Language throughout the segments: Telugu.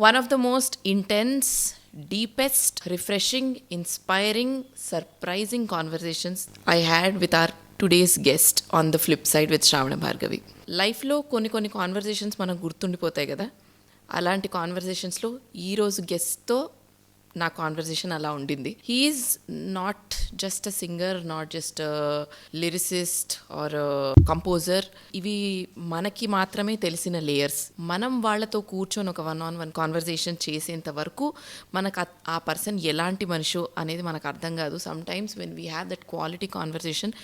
One of the most intense, deepest, refreshing, inspiring, surprising conversations I had with our today's guest on the Flipside with Sravana Bhargavi. లైఫ్లో కొన్ని కాన్వర్జేషన్స్ మనకు గుర్తుండిపోతాయి కదా, అలాంటి కాన్వర్జేషన్స్లో ఈరోజు గెస్ట్తో నా కాన్వర్జేషన్ అలా ఉండింది. He's not just a singer, not just lyricist or composer. ఇవి మనకి మాత్రమే తెలిసిన లేయర్స్. మనం వాళ్ళతో కూర్చొని ఒక 1-on-1 కాన్వర్జేషన్ చేసేంత వరకు మనకు ఆ పర్సన్ ఎలాంటి మనిషి అనేది మనకు అర్థం కాదు. Sometimes when we have that quality conversation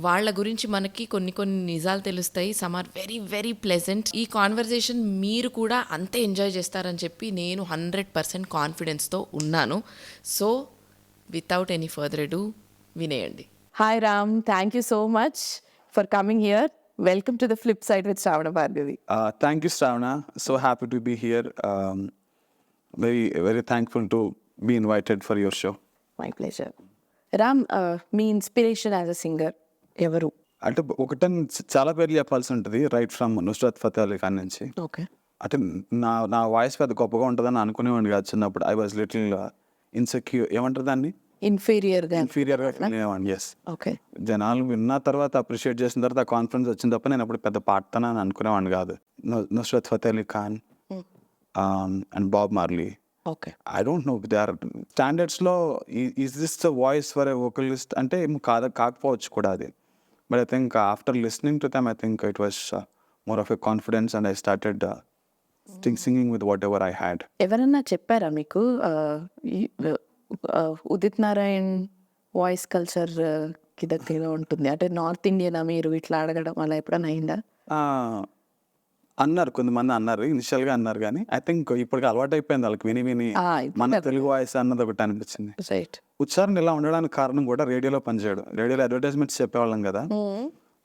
వాళ్ళ గురించి మనకి కొన్ని నిజాలు తెలుస్తాయి. Some are very very pleasant. ఈ కాన్వర్జేషన్ మీరు కూడా అంతే ఎంజాయ్ చేస్తారని చెప్పి నేను 100% కాన్ఫిడెన్స్తో ఉన్నాను. So without any further ado వినేయండి. Hi Ram, thank you so much for coming here. Welcome to the flip side with Sravana Bhargavi. Thank you, Sravana. So happy to be here. Very thankful to be invited for your show. My pleasure. Ram, me inspiration as a singer ఎవరు? అంటే ఒకటని చాలా పేర్లు చెప్పాల్సి ఉంటుంది, రైట్ ఫ్రమ్ నుస్రత్ ఫతే అలీ ఖాన్ నుంచి. ఓకే. అంటే నా వాయిస్ పెద్ద గొప్పగా ఉంటుందని అనుకునేవాడిని కాదు చిన్నప్పుడు. ఐ వాజ్ లిటిల్ ఇన్సెక్యూర్, ఏమంటారు దాన్ని, ఇన్ఫీరియర్గా ఫీల్ అయ్యేవాడిని. ఎస్. ఓకే. జనాలు విన్న తర్వాత అప్రిషియేట్ చేసిన తర్వాత ఆ కాన్ఫిడెన్స్ వచ్చిన తప్ప నేను అప్పుడు పెద్ద పాడతానని అనుకునేవాడిని కాదు. Nusrat Fateh Ali Khan and Bob Marley. Okay. I don't know, they are స్టాండర్డ్స్లో is this the voice for a vocalist అంటే ఏమో కాకపోవచ్చు కూడా అది. But I think after listening to them I think it was more of a confidence and I started singing with whatever I had. ఎవరన్నా చెప్పారా మీకు ఉదిత్ నారాయణ్ వాయిస్ కల్చర్ కి దగ్గరగా ఉంటుంది, అంటే నార్త్ ఇండియనా మీరు ఇట్లా అడగడం అలా ఎప్పుడైనా అయిందా? అన్నారు, కొంతమంది అన్నారు, ఇనిషియల్గా అన్నారు, కానీ ఐ థింక్ ఇప్పటికి అలవాటు అయిపోయింది వాళ్ళకి విని మన తెలుగు వాయిస్ అన్నది ఒకటి అనిపించింది. రైట్. ఉచ్చారణ ఇలా ఉండడానికి కారణం కూడా రేడియోలో పనిచేయడం. రేడియోలో అడ్వర్టైజ్మెంట్స్ చెప్పేవాళ్ళం కదా.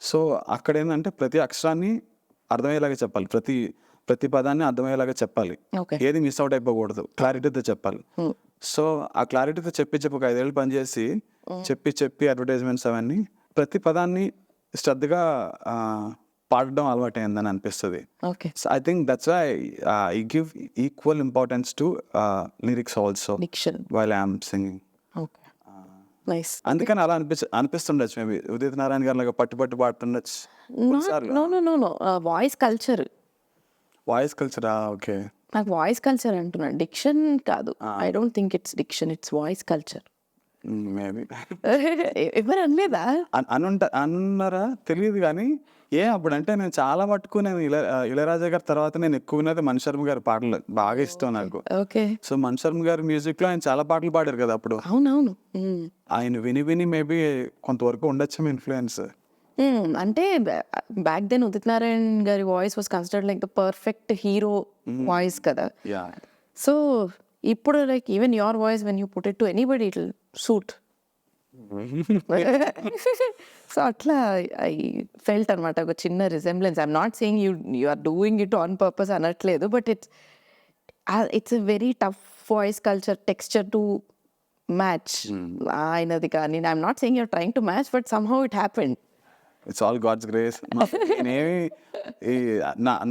సో అక్కడ ఏంటంటే ప్రతి అక్షరాన్ని అర్థమయ్యేలాగా చెప్పాలి, ప్రతి పదాన్ని అర్థమయ్యేలాగా చెప్పాలి, ఏది మిస్ అవుట్ అయిపోకూడదు, క్లారిటీతో చెప్పాలి. సో ఆ క్లారిటీతో చెప్పి ఒక 5 ఏళ్ళు పనిచేసి చెప్పి అడ్వర్టైజ్మెంట్స్ అవన్నీ ప్రతి పదాన్ని శ్రద్ధగా పాడడం అలవాటు అయిందని అనిపిస్తుంది. So I think that's why I give equal importance to lyrics also while I am singing. అందుకని అలా అనిపిస్తుండొచ్చు. మేబీ ఉదిత్ నారాయణ గారు లాగా పట్టు పాడుతుండొచ్చు. Voice culture. వాయిస్ కల్చరా? ఓకే. నాకు వాయిస్ కల్చర్ అంటున్నా, డిక్షన్ కాదు. I don't think it's diction, it's voice culture. Maybe ఎవరు అనలేదా? అన్నారా తెలియదు, కానీ అప్పుడు అంటే నేను చాలా మటుకు నేను ఇళయరాజా గారి తర్వాత నేను ఎక్కువ విన్నది మణిశర్మ గారి పాటలు బాగా ఇష్టం నాకు. ఓకే. సో మణిశర్మ గారి మ్యూజిక్ లో ఆయన చాలా పాటలు పాడారు కదా అప్పుడు. అవునవును. ఆయన విని మేబీ కొంతవరకు ఉండొచ్చు ఇన్ఫ్లుయెన్స్. అంటే బ్యాక్ దెన్ ఉదిత్ నారాయణ్ గారి voice was considered like the perfect hero voice కదా. సో ఇప్పుడు like even your voice when you put it to anybody it will suit. So అట్లా ఐ ఫెల్ట్ అనమాట ఒక చిన్న resemblance. I'm not saying you are doing it on purpose అనట్లేదు, but it's a very tough voice culture texture to match ఆయనది. కానీ I'm not saying you're trying to match, but somehow it happened. It's all God's grace. నేనేమి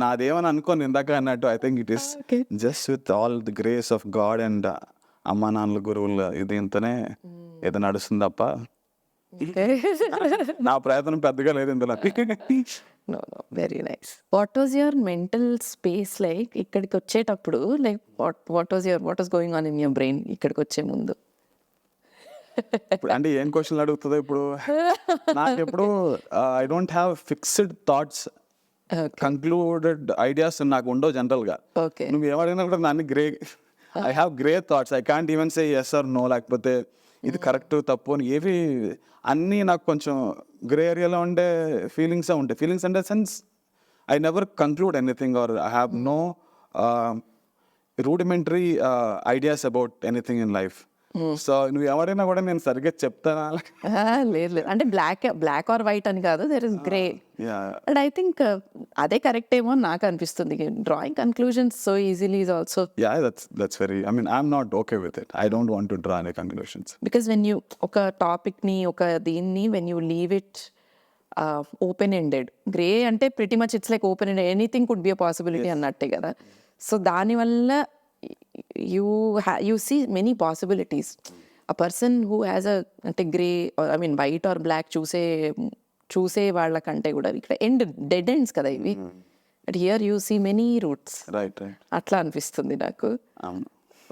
నాదేమని అనుకోను ఇందాక అన్నట్టు. I think it is just with all the grace of God and అమ్మా నాన్నల గురువులు దీంతోనే ఏదో నడుస్తుంది తప్ప నా ప్రయత్నం పెద్దగా లేదు ఇందులో. Very nice. What was your mental space like ఇక్కడికి వచ్చేటప్పుడు? Like what was going on in your brain ఇక్కడికి వచ్చే ముందు? అంటే ఏం క్వశ్చన్లు అడుగుతుందో ఇప్పుడు నాకు ఎప్పుడు I don't have fixed thoughts, concluded ideas నాకు ఉండవు జనరల్గా. నువ్వు ఏమడిగినా కూడా నన్ను I have grey thoughts. I can't even say yes or no, లేకపోతే ఇది కరెక్ట్ తప్పు అని ఏవి. అన్నీ నాకు కొంచెం గ్రే ఏరియాలో ఉండే ఫీలింగ్సే ఉంటాయి. ఫీలింగ్స్ అంటే sense I never conclude anything or I have no rudimentary ideas about anything in life. So నువ్వు ఎవరైనా కూడా నేను సరిగ్గా చెప్తానా? లేదు, అంటే బ్లాక్ ఆర్ వైట్ అని కాదు, there is grey. And I think అదే కరెక్ట్ ఏమో నాకు అనిపిస్తుంది. Drawing conclusions so easily is also that's very, I mean I'm not okay with it. I don't want to draw any conclusions because when you ఒక టాపిక్ ని ఒక దీన్ని when you leave it open ended, grey అంటే pretty much it's like open ended, anything could be a possibility అన్నట్టే కదా. సో దానివల్ల you see many possibilities. A person who has a అంటే grey I mean white or black చూసే వాళ్ళకంటే కూడా ఇక్కడ డెడ్ ఎండ్స్ కదా ఇవి. But here you see many routes. Right అట్లా అనిపిస్తుంది నాకు.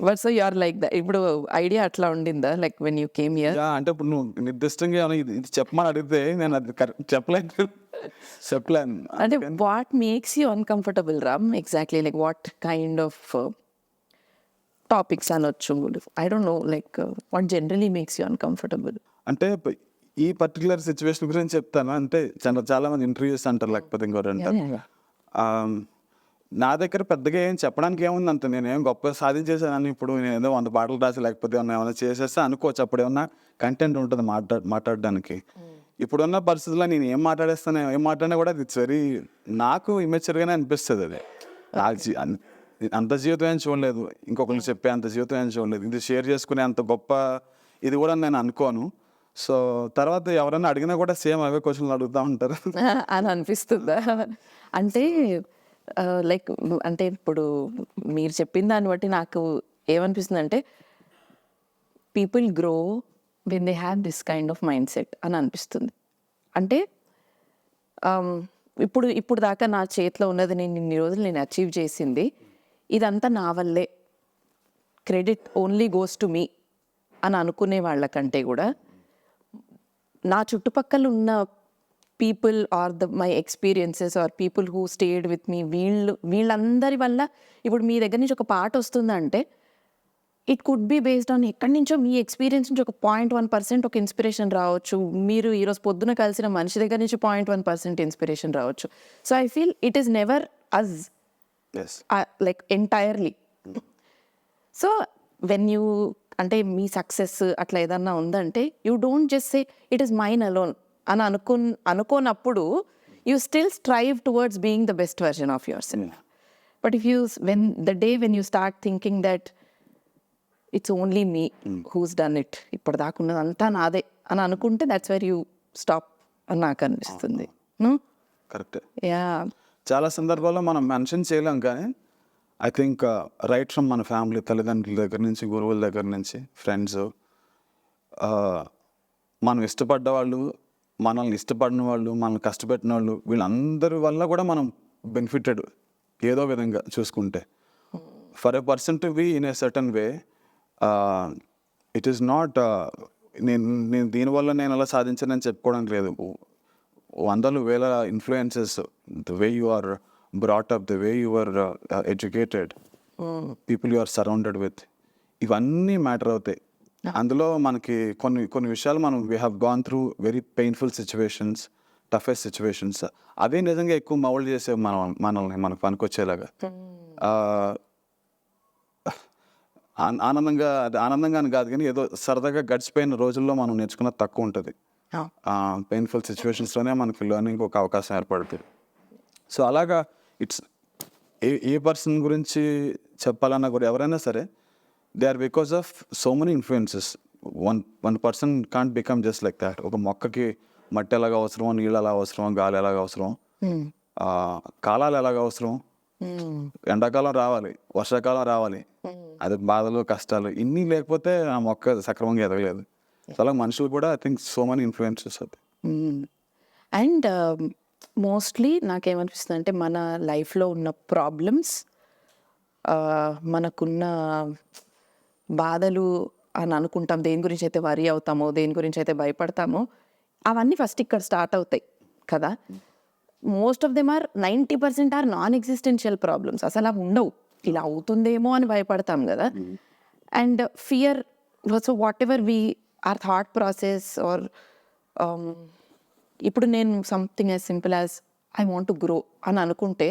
But so you are like that. ఇప్పుడు ఐడియా అట్లా ఉండిందా like when you came here? అంటే ఇప్పుడు నువ్వు నిర్దిష్టంగా ఇది చెప్పమని అడిగితే నేను అది చెప్పలేను. అంటే what makes you uncomfortable Ram exactly? Like what kind of topics అనొచ్చు, I don't know, like what generally makes you uncomfortable? అంటే ఈ పర్టికులర్ సిచ్యువేషన్ గురించి చెప్తాను. అంటే చాలా మంది ఇంటర్వ్యూస్ అంటారు, లేకపోతే ఇంకోటి అంటారు. నా దగ్గర పెద్దగా ఏం చెప్పడానికి ఏముంది, అంత నేనేం గొప్ప సాధించేసానని ఇప్పుడు నేను ఏదో 100 పాటలు రాసి లేకపోతే ఏమైనా చేసేస్తే అనుకోవచ్చు. అప్పుడు ఏమన్నా కంటెంట్ ఉంటుంది మాట్లాడడానికి. ఇప్పుడున్న పరిస్థితుల్లో నేను ఏం మాట్లాడినా కూడా ఇట్స్ వెరీ, నాకు ఇమెచ్యూర్గానే అనిపిస్తుంది. అది అంత జీవితం ఏం చూడలేదు, ఇంకొకరికి చెప్పే అంత జీవితం ఏం చూడలేదు, ఇది షేర్ చేసుకునే అంత గొప్ప ఇది కూడా నేను అనుకోను. సో తర్వాత ఎవరైనా అడిగినా కూడా సేమ్ అవే క్వశ్చన్లు అడుగుతూ ఉంటారు అని అనిపిస్తుందా? అంటే లైక్ అంటే ఇప్పుడు మీరు చెప్పిన దాన్ని బట్టి నాకు ఏమనిపిస్తుంది అంటే people grow when they have this kind of mind set అని అనిపిస్తుంది. అంటే ఇప్పుడు దాకా నా చేతిలో ఉన్నది, నేను ఇన్ని రోజులు నేను అచీవ్ చేసింది, ఇదంతా నా వల్లే, credit only goes to me అని అనుకునే వాళ్ళకంటే కూడా నా చుట్టుపక్కల ఉన్న people or my experiences or people who stayed with me, వీళ్ళందరి వల్ల ఇప్పుడు మీ దగ్గర నుంచి ఒక పాట వస్తుందంటే it could be based on ఎక్కడి నుంచో మీ ఎక్స్పీరియన్స్ నుంచి ఒక 0.1% ఒక ఇన్స్పిరేషన్ రావచ్చు. మీరు ఈరోజు పొద్దున కలిసిన మనిషి దగ్గర నుంచి 0.1% ఇన్స్పిరేషన్ రావచ్చు. So I feel it is never as like entirely. So when you అంటే మీ సక్సెస్ అట్లా ఏదన్నా ఉందంటే you don't just say it is mine alone అని అనుకోనప్పుడు you still strive towards being the best version of yourself. But if you when you start thinking that it's only me who's done it, ఇప్పుడు దాకా ఉన్నది అంతా నాదే అని అనుకుంటే దట్స్ వెర్ యూ స్టాప్ అని నాకు అనిపిస్తుంది. కరెక్ట్. యా, చాలా సందర్భాల్లో మనం మెన్షన్ చేయలేం, కానీ ఐ థింక్ రైట్ ఫ్రమ్ మన ఫ్యామిలీ, తల్లిదండ్రుల దగ్గర నుంచి, గురువుల దగ్గర నుంచి, ఫ్రెండ్స్, మనం ఇష్టపడ్డ వాళ్ళు, మనల్ని ఇష్టపడిన వాళ్ళు, మనల్ని కష్టపెట్టిన వాళ్ళు, వీళ్ళందరి వల్ల కూడా మనం బెనిఫిటెడ్ ఏదో విధంగా చూసుకుంటే. For a person to be in a certain way, it is not నేను దీనివల్ల నేను అలా సాధించానని చెప్పుకోవడానికి లేదు. వందలు వేల influences, the way you are brought up, the way you are educated, people you are surrounded with, ఇవన్నీ మ్యాటర్ అవుతాయి. అందులో మనకి కొన్ని విషయాలు మనం we have gone through very painful situations, toughest situations, అవే నిజంగా ఎక్కువ మౌల్డ్ చేసే మనల్ని మనకు పనికొచ్చేలాగా. ఆనందంగా అని కాదు, కానీ ఏదో సరదాగా గడిచిపోయిన రోజుల్లో మనం నేర్చుకున్న తక్కువ ఉంటుంది. పెయిన్ఫుల్ సిచ్యువేషన్స్లోనే మనకి లెర్నింగ్ ఒక అవకాశం ఏర్పడుతుంది. సో అలాగా ఇట్స్ ఏ పర్సన్ గురించి చెప్పాలన్నా కూడా ఎవరైనా సరే, they are because of so many influences. One person can't become just like that. ఒక మొక్కకి మట్టి ఎలాగ అవసరం, నీళ్ళు ఎలా అవసరం, గాలి ఎలాగ అవసరం, కాలాలు ఎలాగ అవసరం, ఎండాకాలం రావాలి, వర్షాకాలం రావాలి, అది బాధలు కష్టాలు ఇన్ని లేకపోతే ఆ మొక్క సక్రమంగా ఎదగలేదు. అలా మనుషులు కూడా I think so many influences అవుతాయి. అండ్ మోస్ట్లీ నాకేమనిపిస్తుంది అంటే మన లైఫ్లో ఉన్న ప్రాబ్లమ్స్, మనకున్న బాధలు అని అనుకుంటాం, దేని గురించి అయితే వరీ అవుతామో, దేని గురించి అయితే భయపడతామో, అవన్నీ ఫస్ట్ ఇక్కడ స్టార్ట్ అవుతాయి కదా. Most of them are 90% are non existential problems. అసలు అవి ఉండవు, ఇలా అవుతుందేమో అని భయపడతాం కదా. And fear, so whatever we are thought process or ఇప్పుడు నేను something as simple as I want to grow అని అనుకుంటే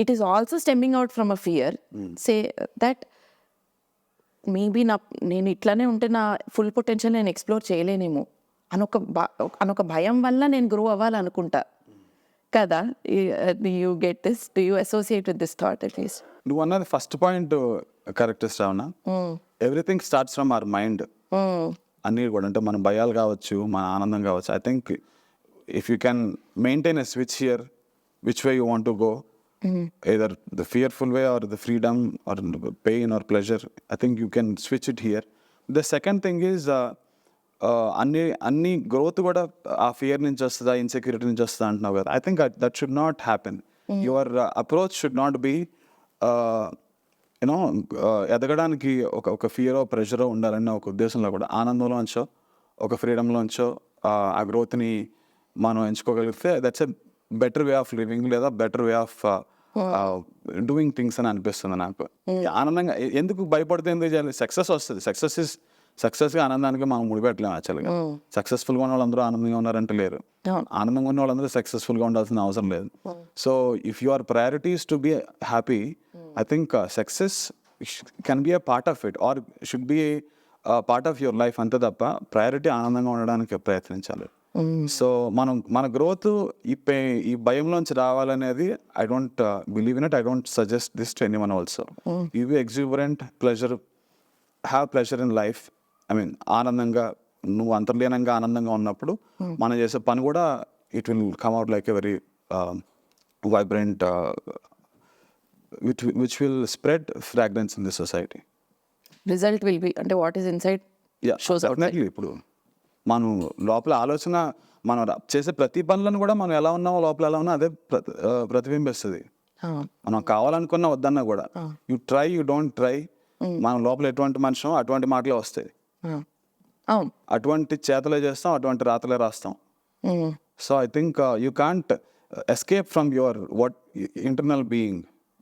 it is also stemming out from a fear, say that maybe నేను ఇట్లానే ఉంటే నా ఫుల్ పొటెన్షియల్ నేను ఎక్స్ప్లోర్ చేయలేనేమో అనొక భయం వల్ల నేను గ్రో అవ్వాలనుకుంటా కదా. You get this, do you associate with this thought at least? నువ్వు అన్నది first point correct Shravana. Everything starts from our mind. అన్నీ కూడా అంటే మన భయాలు కావచ్చు, మన ఆనందం కావచ్చు. I think if you can maintain a switch here, which way you want to go, either the fearful way or the freedom or pain or pleasure. I think you can switch it here. The second thing is అన్ని గ్రోత్ కూడా ఆ ఫియర్ నుంచి వస్తుందా, ఇన్సెక్యూరిటీ నుంచి వస్తుందా అంటున్నావు కదా. I think that should not happen. Your approach should not be you know ఎదగడానికి ఒక ఫియరో ప్రెషరో ఉండాలన్న ఒక ఉద్దేశంలో కూడా ఆనందంలోంచో ఒక ఫ్రీడంలోంచో ఆ గ్రోత్ని మనం ఎంచుకోగలిగితే that's a better way of living లేదా better way of doing things అని అనిపిస్తుంది నాకు. ఆనందంగా ఎందుకు భయపడితే ఎందుకు చేయాలి? సక్సెస్ వస్తుంది. సక్సెస్గా ఆనందానికి మనం ముడిపెట్టలేము యాక్చువల్గా. సక్సెస్ఫుల్గా ఉన్న వాళ్ళందరూ ఆనందంగా ఉన్నారంటే లేరు. ఆనందంగా ఉన్న వాళ్ళందరూ సక్సెస్ఫుల్గా ఉండాల్సిన అవసరం లేదు. So if your priorities to be happy, I think success can be a part of it or should be part of your life. అంతే తప్ప ప్రయారిటీ ఆనందంగా ఉండడానికి ప్రయత్నించాలి. సో మన గ్రోత్ ఈ భయంలోంచి రావాలనేది I don't believe in it. I don't suggest this to anyone also. You be exuberant, pleasure, have pleasure in life. I mean ఆనందంగా, నువ్వు అంతర్లీనంగా ఆనందంగా ఉన్నప్పుడు మనం చేసే పని కూడా it will come out like a very vibrant which will spread fragrance in the society. Result will be అంటే what is inside shows out. ఇప్పుడు మనం లోపల ఆలోచన, మనం చేసే ప్రతి పనులను కూడా మనం ఎలా ఉన్నామో లోపల ఎలా ఉన్నా అదే ప్రతిబింబిస్తుంది. మనం కావాలనుకున్నా వద్దన్నా కూడా you try, you don't try, మనం లోపల ఎటువంటి మనిషి అటువంటి మాటలే వస్తాయి. అటువంటి చేతలే చేస్తాం, అటువంటి రాతలే రాస్తాం. So I think you can't escape from your what internal being.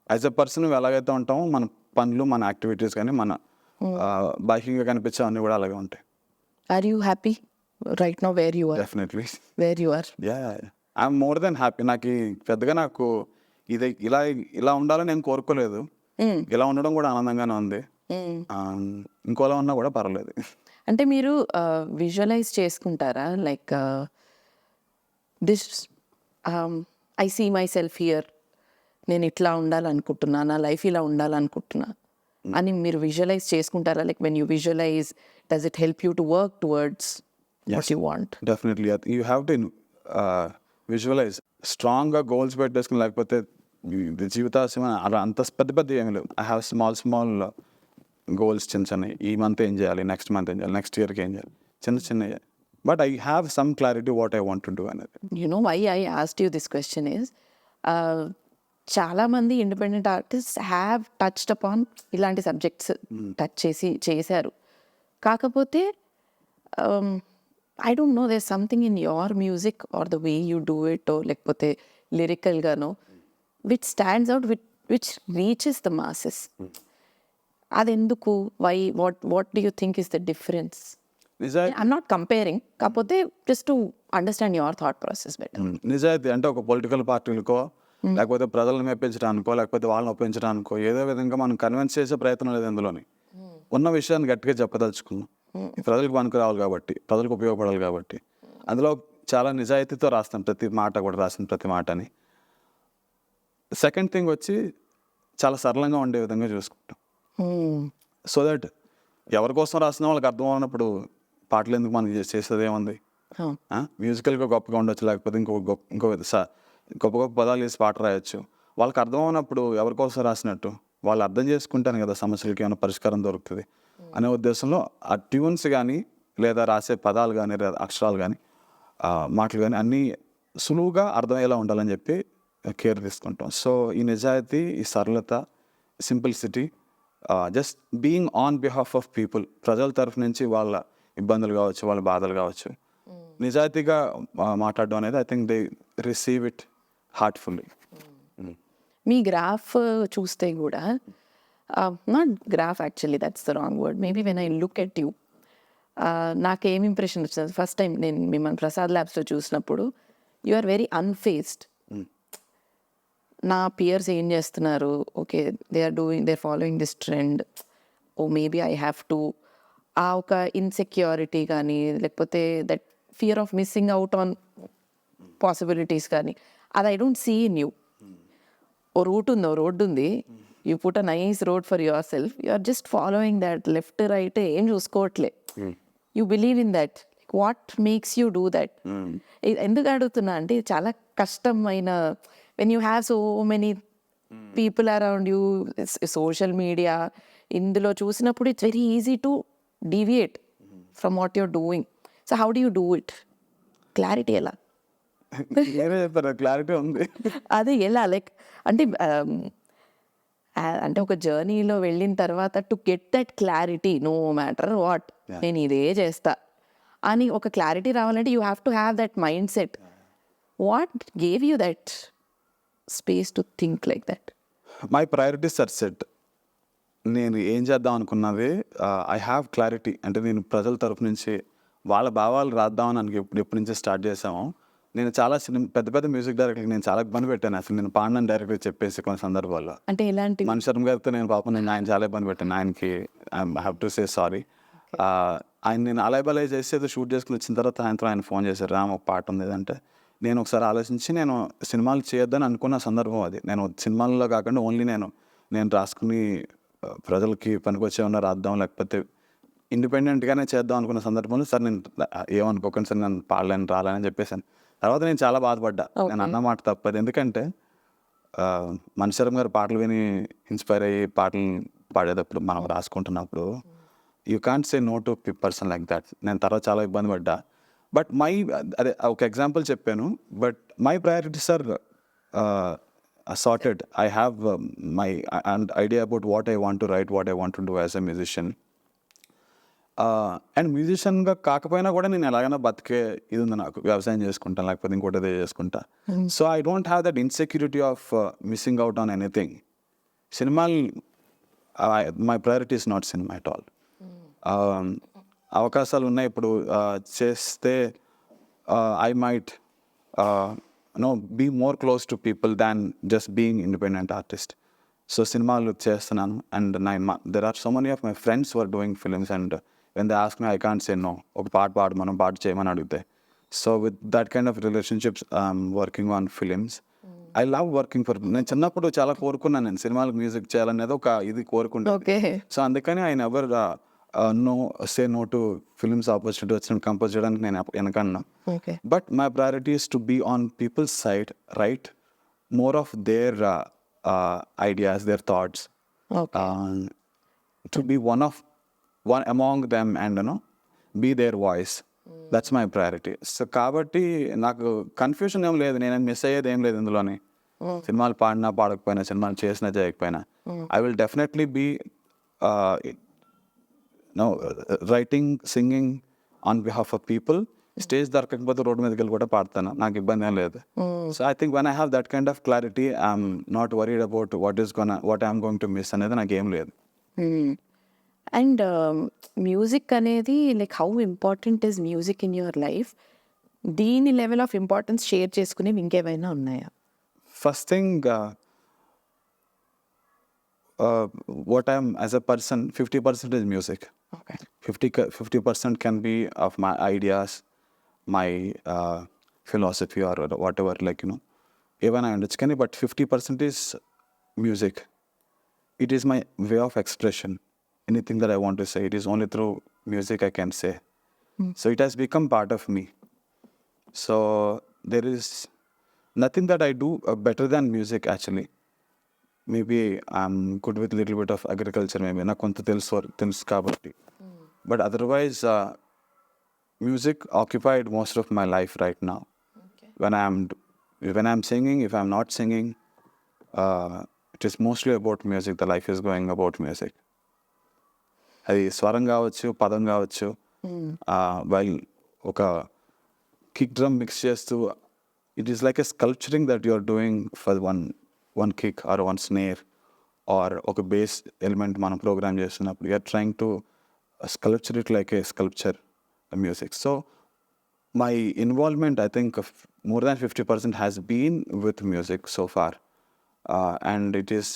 As a person నువ్వు ఎలాగైతే ఉంటామో మన పనులు, మన యాక్టివిటీస్ కానీ మన బాహ్యంగా కనిపించే అన్నీ కూడా అలాగే ఉంటాయి. Are you happy right now where you are? Definitely. Where you are? Yeah. I'm more than happy. నాకు ఇది ఇలా ఉండాలని నేను కోరుకోలేదు. ఇలా ఉండడం కూడా ఆనందంగానే ఉంది. ఇంకోలా ఉన్నా కూడా పర్వాలేదు. అంటే మీరు విజువలైజ్ చేసుకుంటారా? Like this I see myself here, నేను ఇట్లా ఉండాలనుకుంటున్నా, నా లైఫ్ ఇలా ఉండాలనుకుంటున్నా అని మీరు విజువలైజ్ చేసుకుంటారా? Like when you visualize, does it help you to work towards what you want? Definitely you have to visualize. స్ట్రాంగ్గా గోల్స్ పెట్టేసుకుని, లేకపోతే జీవితాశయం అలా అంత పెద్ద ఏమి లేవు. ఐ హ్యావ్ స్మాల్ గోల్స్, చిన్నవి. ఈ మంత్ ఏం చేయాలి, నెక్స్ట్ మంత్ ఏం చేయాలి, నెక్స్ట్ ఇయర్కి ఏం చేయాలి, చిన్నవి. But I have some clarity what I want to do అనేది. You know why I asked you this question is, చాలామంది independent artist have touched upon ఇలాంటి సబ్జెక్ట్స్ టచ్ చేశారు. కాకపోతే I don't know, there something in your music or the way you do it, లేకపోతే లిరికల్గానో which stands out, which reaches the masses. అదెందుకు? Why? What do you think is the difference? I'm not comparing, కాకపోతే just to understand your thought process better. నిజాయితీ అంటే ఒక పొలిటికల్ పార్టీలకో, లేకపోతే ప్రజలను మెప్పించడానికో, లేకపోతే వాళ్ళని ఒప్పించడానికో ఏదో విధంగా మనం కన్విన్స్ చేసే ప్రయత్నం లేదు ఎందులోని. ఉన్న విషయాన్ని గట్టిగా చెప్పదలుచుకున్నాం. ప్రజలకు పనికి రావాలి కాబట్టి, ప్రజలకు ఉపయోగపడాలి కాబట్టి. అందులో చాలా నిజాయితీతో రాస్తాం ప్రతి మాట కూడా, రాసిన ప్రతి మాటని. సెకండ్ థింగ్ వచ్చి చాలా సరళంగా ఉండే విధంగా చూసుకుంటాం. సో దట్ ఎవరి కోసం రాసిన వాళ్ళకి అర్థం అవునప్పుడు పాటలు ఎందుకు మనకి చేసేది ఏముంది? మ్యూజికల్గా గొప్పగా ఉండొచ్చు, లేకపోతే ఇంకో గొప్ప పదాలు వేసి పాట రాయొచ్చు. వాళ్ళకి అర్థం అవునప్పుడు ఎవరి కోసం రాసినట్టు వాళ్ళు అర్థం చేసుకుంటాను కదా, సమస్యలకి ఏమైనా పరిష్కారం దొరుకుతుంది అనే ఉద్దేశంలో ఆ ట్యూన్స్ కానీ, లేదా రాసే పదాలు కానీ, లేదా అక్షరాలు కానీ, మాటలు కానీ అన్నీ సులువుగా అర్థమయ్యేలా ఉండాలని చెప్పి కేర్ తీసుకుంటాం. సో ఈ నిజాయితీ, ఈ సరళత, simplicity, just being on behalf of people, ప్రజల తరఫు నుంచి వాళ్ళ ఇబ్బందులు కావచ్చు, వాళ్ళ బాధలు కావచ్చు, నిజాయితీగా మాట్లాడడం అనేది I think they receive it heartfully. Me graph చూస్తే కూడా, not graph actually, that's the wrong word, maybe when I look at you, నాకేం ఇంప్రెషన్ వచ్చింది ఫస్ట్ టైం నేను మిమ్మల్ని ప్రసాద్ ల్యాబ్స్లో చూసినప్పుడు, యు ఆర్ వెరీ అన్ఫేస్డ్. నా పియర్స్ ఏం చేస్తున్నారు, okay they are following this trend, oh maybe I have to, ఆ ఒక ఇన్సెక్యూరిటీ కానీ, లేకపోతే that fear of missing out on possibilities కానీ, అది I don't see in you. ఓ రోడ్డు ఉంది, you put a nice road for yourself, you are just following that, left right ఏం చూసుకోవట్లే, you believe in that. What makes you do that? ఎందుకు అడుగుతున్నా అంటే, ఇది చాలా కష్టమైన, when you have so many people around you, social media, ఇందులో చూసినప్పుడు it's very easy to deviate from what you're doing. So how do you do it? Clarity ఎలా? మీరే చెప్పారు, క్లారిటీ ఉంది. అదే ఎలా, లైక్ అంటే అంటే ఒక జర్నీలో వెళ్ళిన తర్వాత to get that clarity, no matter what, నేను ఇదే చేస్తా అని ఒక క్లారిటీ రావాలంటే you have to have that mindset. What gave you that space to think like that? My priorities are set. నేను ఏం చేద్దాం అనుకున్నది, ఐ హ్యావ్ క్లారిటీ. అంటే నేను ప్రజల తరపు నుంచి వాళ్ళ భావాలు రాద్దామని ఎప్పటి నుంచే స్టార్ట్ చేసాము. నేను చాలా పెద్ద పెద్ద మ్యూజిక్ డైరెక్టర్కి నేను చాలా ఇబ్బంది పెట్టాను అసలు, నేను పాడిన డైరెక్టర్ చెప్పేసి కొన్ని సందర్భాల్లో. అంటే ఎలాంటి? మణిశర్మ గారితో నేను ఆయన చాలా ఇబ్బంది పెట్టాను. ఆయనకి I have to say sorry. ఆయన నేను అలైబలై చేసి ఏదో షూట్ చేసుకుని వచ్చిన తర్వాత సాయంత్రం ఆయన ఫోన్ చేశారు, రామ్ ఒక పాట ఉంది అంటే. నేను ఒకసారి ఆలోచించి నేను సినిమాలు చేయొద్దని అనుకున్న సందర్భం అది. నేను సినిమాల్లో కాకుండా ఓన్లీ నేను రాసుకుని ప్రజలకి పనికొచ్చే ఉన్న రాద్దాం, లేకపోతే ఇండిపెండెంట్గానే చేద్దాం అనుకున్న సందర్భంలో సార్ నేను ఏమనుకోకండి సార్, నేను పాడలేను రాలేని చెప్పేసాను. తర్వాత నేను చాలా బాధపడ్డా, నేను అన్న మాట తప్పదు. ఎందుకంటే మణిశర్మ గారు పాటలు విని ఇన్స్పైర్ అయ్యి పాటలు పాడేటప్పుడు మనం రాసుకుంటున్నప్పుడు you can't say no to person like that. నేను తర్వాత చాలా ఇబ్బంది పడ్డా. బట్ అదే ఒక ఎగ్జాంపుల్ చెప్పాను. But my priorities are sorted. I have my idea about what I want to write, what I want to do as a musician. And మ్యూజిషియన్గా కాకపోయినా కూడా నేను ఎలాగైనా బతికే ఇది ఉంది నాకు, వ్యవసాయం చేసుకుంటాను లేకపోతే ఇంకోటి ఏదో చేసుకుంటా. So I don't have that insecurity of missing out on anything. సినిమాలు my priority is not cinema at all. అవకాశాలు ఉన్నాయి ఇప్పుడు చేస్తే I might be more close to people than just being independent artist. So సినిమాలు చేస్తున్నాను and there are so many of my friends were doing films and when they ask me I can't say no. ఒక పాట మనం పాట చేయమని అడిగితే. So with that kind of relationships I'm working on films. I love working for, నేను చిన్నప్పుడు చాలా కోరుకున్నాను నేను సినిమాలకు మ్యూజిక్ చేయాలనేది ఒక ఇది కోరుకుంటాను. సో అందుకని I never say no to films opportunity వచ్చిన కంపోజ్ చేయడానికి నేను వెనకన్నా. But my priority is to be on people's side, right more of their ideas, their thoughts, to be one among them and be their voice. That's my priority. So కాబట్టి నాకు కన్ఫ్యూషన్ ఏం లేదు, నేను మిస్ అయ్యేది ఏం లేదు ఇందులోని. సినిమాలు పాడినా పాడకపోయినా, సినిమాలు చేసినా చేయకపోయినా, I will definitely be writing, singing on behalf of people. Stage దొరకకపోతే రోడ్డు మీదకి వెళ్ళి కూడా పాడతాను, నాకు ఇబ్బంది ఏం లేదు. So I think when I have that kind of clarity I'm not worried about what I'm going to miss అనేది నాకు ఏం లేదు. అండ్ మ్యూజిక్ అనేది like how important is music in your life? దీని లెవెల్ ఆఫ్ ఇంపార్టెన్స్ షేర్ చేసుకునేవి ఇంకేమైనా ఉన్నాయా? First thing, what I am as a person, 50% is music. Okay. 50% can be of my ideas, my philosophy or whatever, like even I understand, but 50% is music. It is my way of expression. Anything that I want to say, it is only through music I can say. So it has become part of me. So there is nothing that I do better than music actually. Maybe I'm good with little bit of agriculture, maybe నాకు కొంత తెలుసు కాబట్టి. But otherwise music occupied most of my life right now. Okay. When I'm singing, if I'm not singing, it is mostly about music. The life is going about music. అది స్వరం కావచ్చు, పదం కావచ్చు, వైల్ ఒక కిక్ డ్రమ్ మిక్స్ చేస్తూ, it is like a sculpturing that you are doing for one kick or one snare or ఒక బేస్ ఎలిమెంట్ మనం ప్రోగ్రామ్ చేస్తున్నప్పుడు you're trying to sculpture it like a sculpture music. So my involvement I think more than 50% has been with music so far, and it is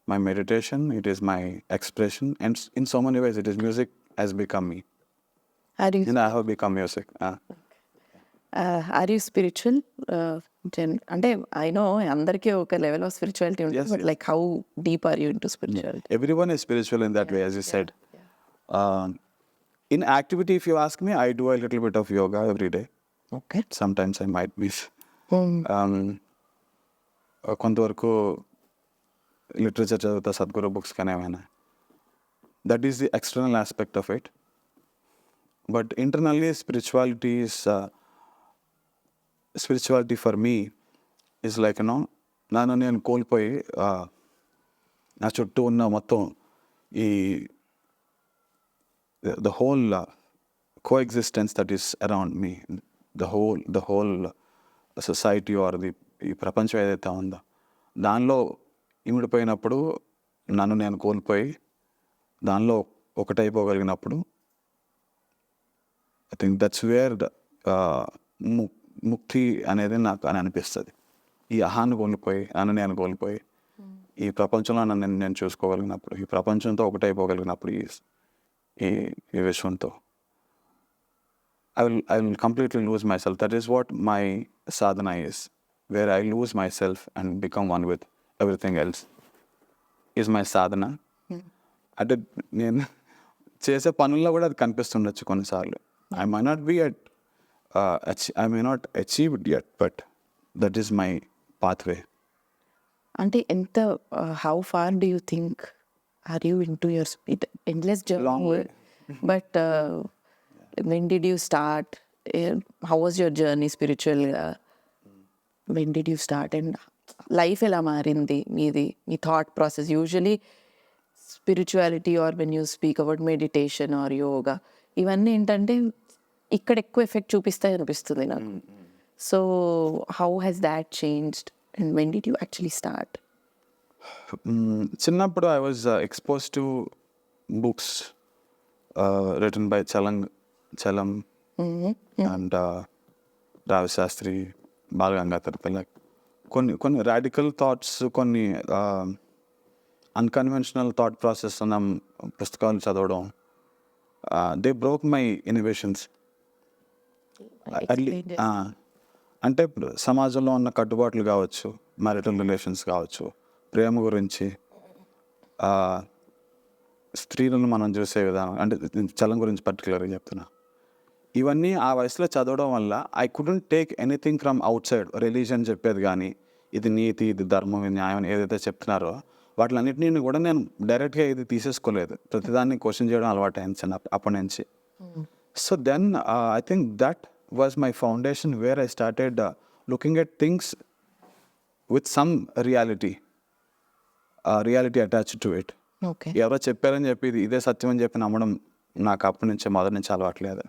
my meditation, it is my expression, and in so many ways it is music has become me. And I have become music. Are you spiritual? అంటే I know అందరికీ ఒక level of spirituality ఉంటుంది. Yes, but yes. Like how deep are you into spirituality? Everyone is spiritual in that way, as you said. In activity, if you ask me, I do a little bit of yoga every day. Okay. Sometimes I might miss. కొంతవరకు లిటరేచర్ చదువుతా, సద్గురు బుక్స్ కానీ ఏమైనా. That is the external aspect of it. But internally spirituality for me is like నన్ను నేను కోల్పోయి నా చుట్టూ ఉన్న మొత్తం ఈ the whole coexistence that is around me, the whole society or ఈ ప్రపంచం ఏదైతే ఉందో దానిలో ఇమిడిపోయినప్పుడు, నన్ను నేను కోల్పోయి దానిలో ఒకటైపోగలిగినప్పుడు, ఐ థింక్ దట్స్ వేర్ ముక్తి అనేది నాకు అని అనిపిస్తుంది. ఈ అహాన్ని కోల్పోయి, నన్ను నేను కోల్పోయి ఈ ప్రపంచంలో నన్ను నేను చూసుకోగలిగినప్పుడు, ఈ ప్రపంచంతో ఒకటైపోగలిగినప్పుడు, ఈ విశ్వంతో I will completely lose myself. That is what my sadhana is, where I lose myself and become one with everything else is my sadhana. అంటే నేను చేసే పనుల్లో కూడా అది కనిపిస్తుండొచ్చు కొన్నిసార్లు. I may not achieve it yet, but that is my pathway. అంటే ఎంత how far do you think are you into your endless journey? Long way. But when did you start? How was your journey spiritual? When did you start? And life ఎలా మారింది మీది, మీ thought process? Usually spirituality or when you speak about meditation or yoga, ఇవన్నీ ఏంటంటే ఇక్కడ ఎక్కువ ఎఫెక్ట్ చూపిస్తాయి అనిపిస్తుంది నాకు. So how has that changed and when did you actually start? చిన్నప్పుడు I was exposed to books written by Chalam and Ravi Shastri, Balgangathar Tilak. కొన్ని రాడికల్ థాట్స్, కొన్ని అన్కన్వెన్షనల్ థాట్ ప్రాసెస్ ఉన్న పుస్తకాలు చదవడం, దే బ్రోక్ మై ఇన్నోవేషన్స్. అంటే ఇప్పుడు సమాజంలో ఉన్న కట్టుబాట్లు కావచ్చు, మ్యారిటల్ రిలేషన్స్ కావచ్చు, ప్రేమ గురించి, స్త్రీలను మనం చూసే విధానం, అంటే చలం గురించి పర్టికులర్గా చెప్తున్నా. ఇవన్నీ ఆ వయసులో చదవడం వల్ల I couldn't take anything from out side. Religion చెప్పేది కానీ, ఇది నీతి, ఇది ధర్మం, ఇది న్యాయం ఏదైతే చెప్తున్నారో వాటిలన్నింటినీ కూడా నేను డైరెక్ట్గా ఇది తీసేసుకోలేదు. ప్రతిదాన్ని క్వశ్చన్ చేయడం అలవాటు అయింది అప్పటి నుంచి. So then I think that was my foundation where I started looking at things with some reality attached to it. ఎవరో చెప్పారని చెప్పి ఇదే సత్యం అని చెప్పి నమ్మడం నాకు అప్పటి నుంచే మొదటి నుంచి అలవాట్లేదు.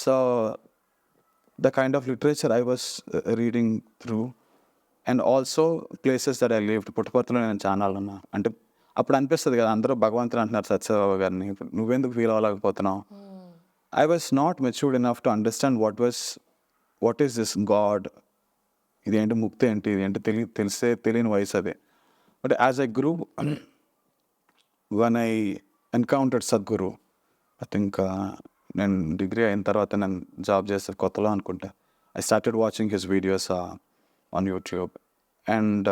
So the kind of literature I was reading through, and also places that I lived. పుట్టపర్తిలో నేను ఛానల్ ఉన్నా. అంటే అప్పుడు అనిపిస్తుంది కదా, అందరూ భగవంతుడు అంటున్నారు సత్యబాబు గారిని, నువ్వెందుకు ఫీల్ అవ్వలేకపోతున్నావు? I was not matured enough to understand what is this god, ఇదేంటి ముక్తి ఏంటి, ఇదేంటి తెలియని వయసు అది. But as I grew, when I encountered Sadhguru, I think నేను డిగ్రీ అయిన తర్వాత నేను జాబ్ చేసే కొత్తలో అనుకుంటా, I started watching his videos on YouTube. And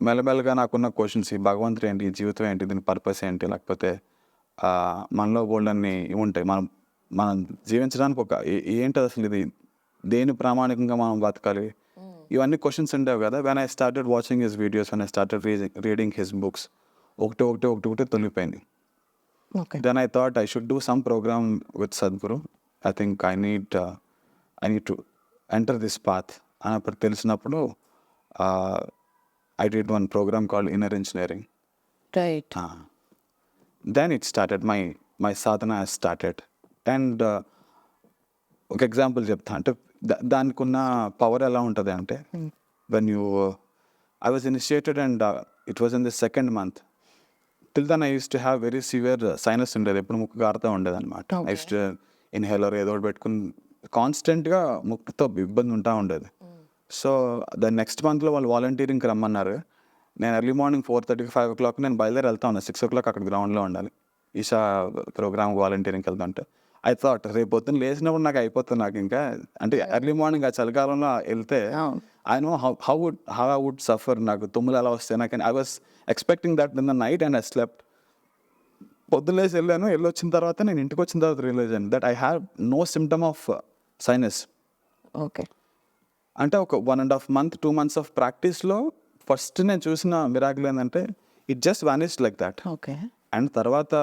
మెల్లమెల్లగా నాకున్న క్వశ్చన్స్, ఈ భగవంతుడు ఏంటి, ఈ జీవితం ఏంటి, దీని పర్పస్ ఏంటి, లేకపోతే మనలో బోల్డన్ని ఉంటాయి, మనం జీవించడానికి ఏంటి అసలు, ఇది దేని ప్రామాణికంగా మనం బతకాలి, ఇవన్నీ క్వశ్చన్స్ ఉండేవి కదా. when I started watching his videos, when I started reading his books, ఒకటి తొలిపోయింది. Then I thought I should do some program with Sadhguru. I think I need to enter this path. అప్పుడు తెలిసినప్పుడు I did one program called Inner Engineering. Right. Then it started, my sadhana has started. And ఒక ఎగ్జాంపుల్ చెప్తా. అంటే దానికి ఉన్న పవర్ ఎలా ఉంటుంది అంటే, when I was initiated and it was in the 2nd month. Till then I used to have very severe sinus ఉండేది, ఎప్పుడు ముక్కు గారుతూ ఉండేది అనమాట. I used to ఇన్హేలర్ ఏదో పెట్టుకుని కాన్స్టెంట్గా ముక్కుతో ఇబ్బంది ఉంటా ఉండేది. సో ద నెక్స్ట్ మంత్లో వాళ్ళు వాలంటీరింగ్కి రమ్మన్నారు. నేను ఎర్లీ మార్నింగ్ 4:30, 5 o'clock నేను బయలుదేరి వెళ్తా ఉన్నాను. 6 o'clock అక్కడ గ్రౌండ్లో ఉండాలి. ఈషా ప్రోగ్రామ్ వాలంటీరింగ్కి వెళ్తుంటే ఐ థాట్ రేపు పొద్దున్న లేచినప్పుడు నాకు అయిపోతుంది. నాకు ఇంకా అంటే ఎర్లీ మార్నింగ్ ఆ చలికాలంలో వెళ్తే I know how I would suffer. నాకు తుమ్ములు ఎలా వస్తాయి నాకు. I was expecting that in the night and I slept. పొద్దున్నేసి వెళ్ళొచ్చిన తర్వాత నేను ఇంటికి వచ్చిన తర్వాత రియలైజ్ అయింది that I have no symptom of sinus. Okay. అంటే ఒక 1.5 month 2 months ఆఫ్ ప్రాక్టీస్లో ఫస్ట్ నేను చూసిన మిరాకిల్ ఏంటంటే it just vanished like that. Okay. And తర్వాత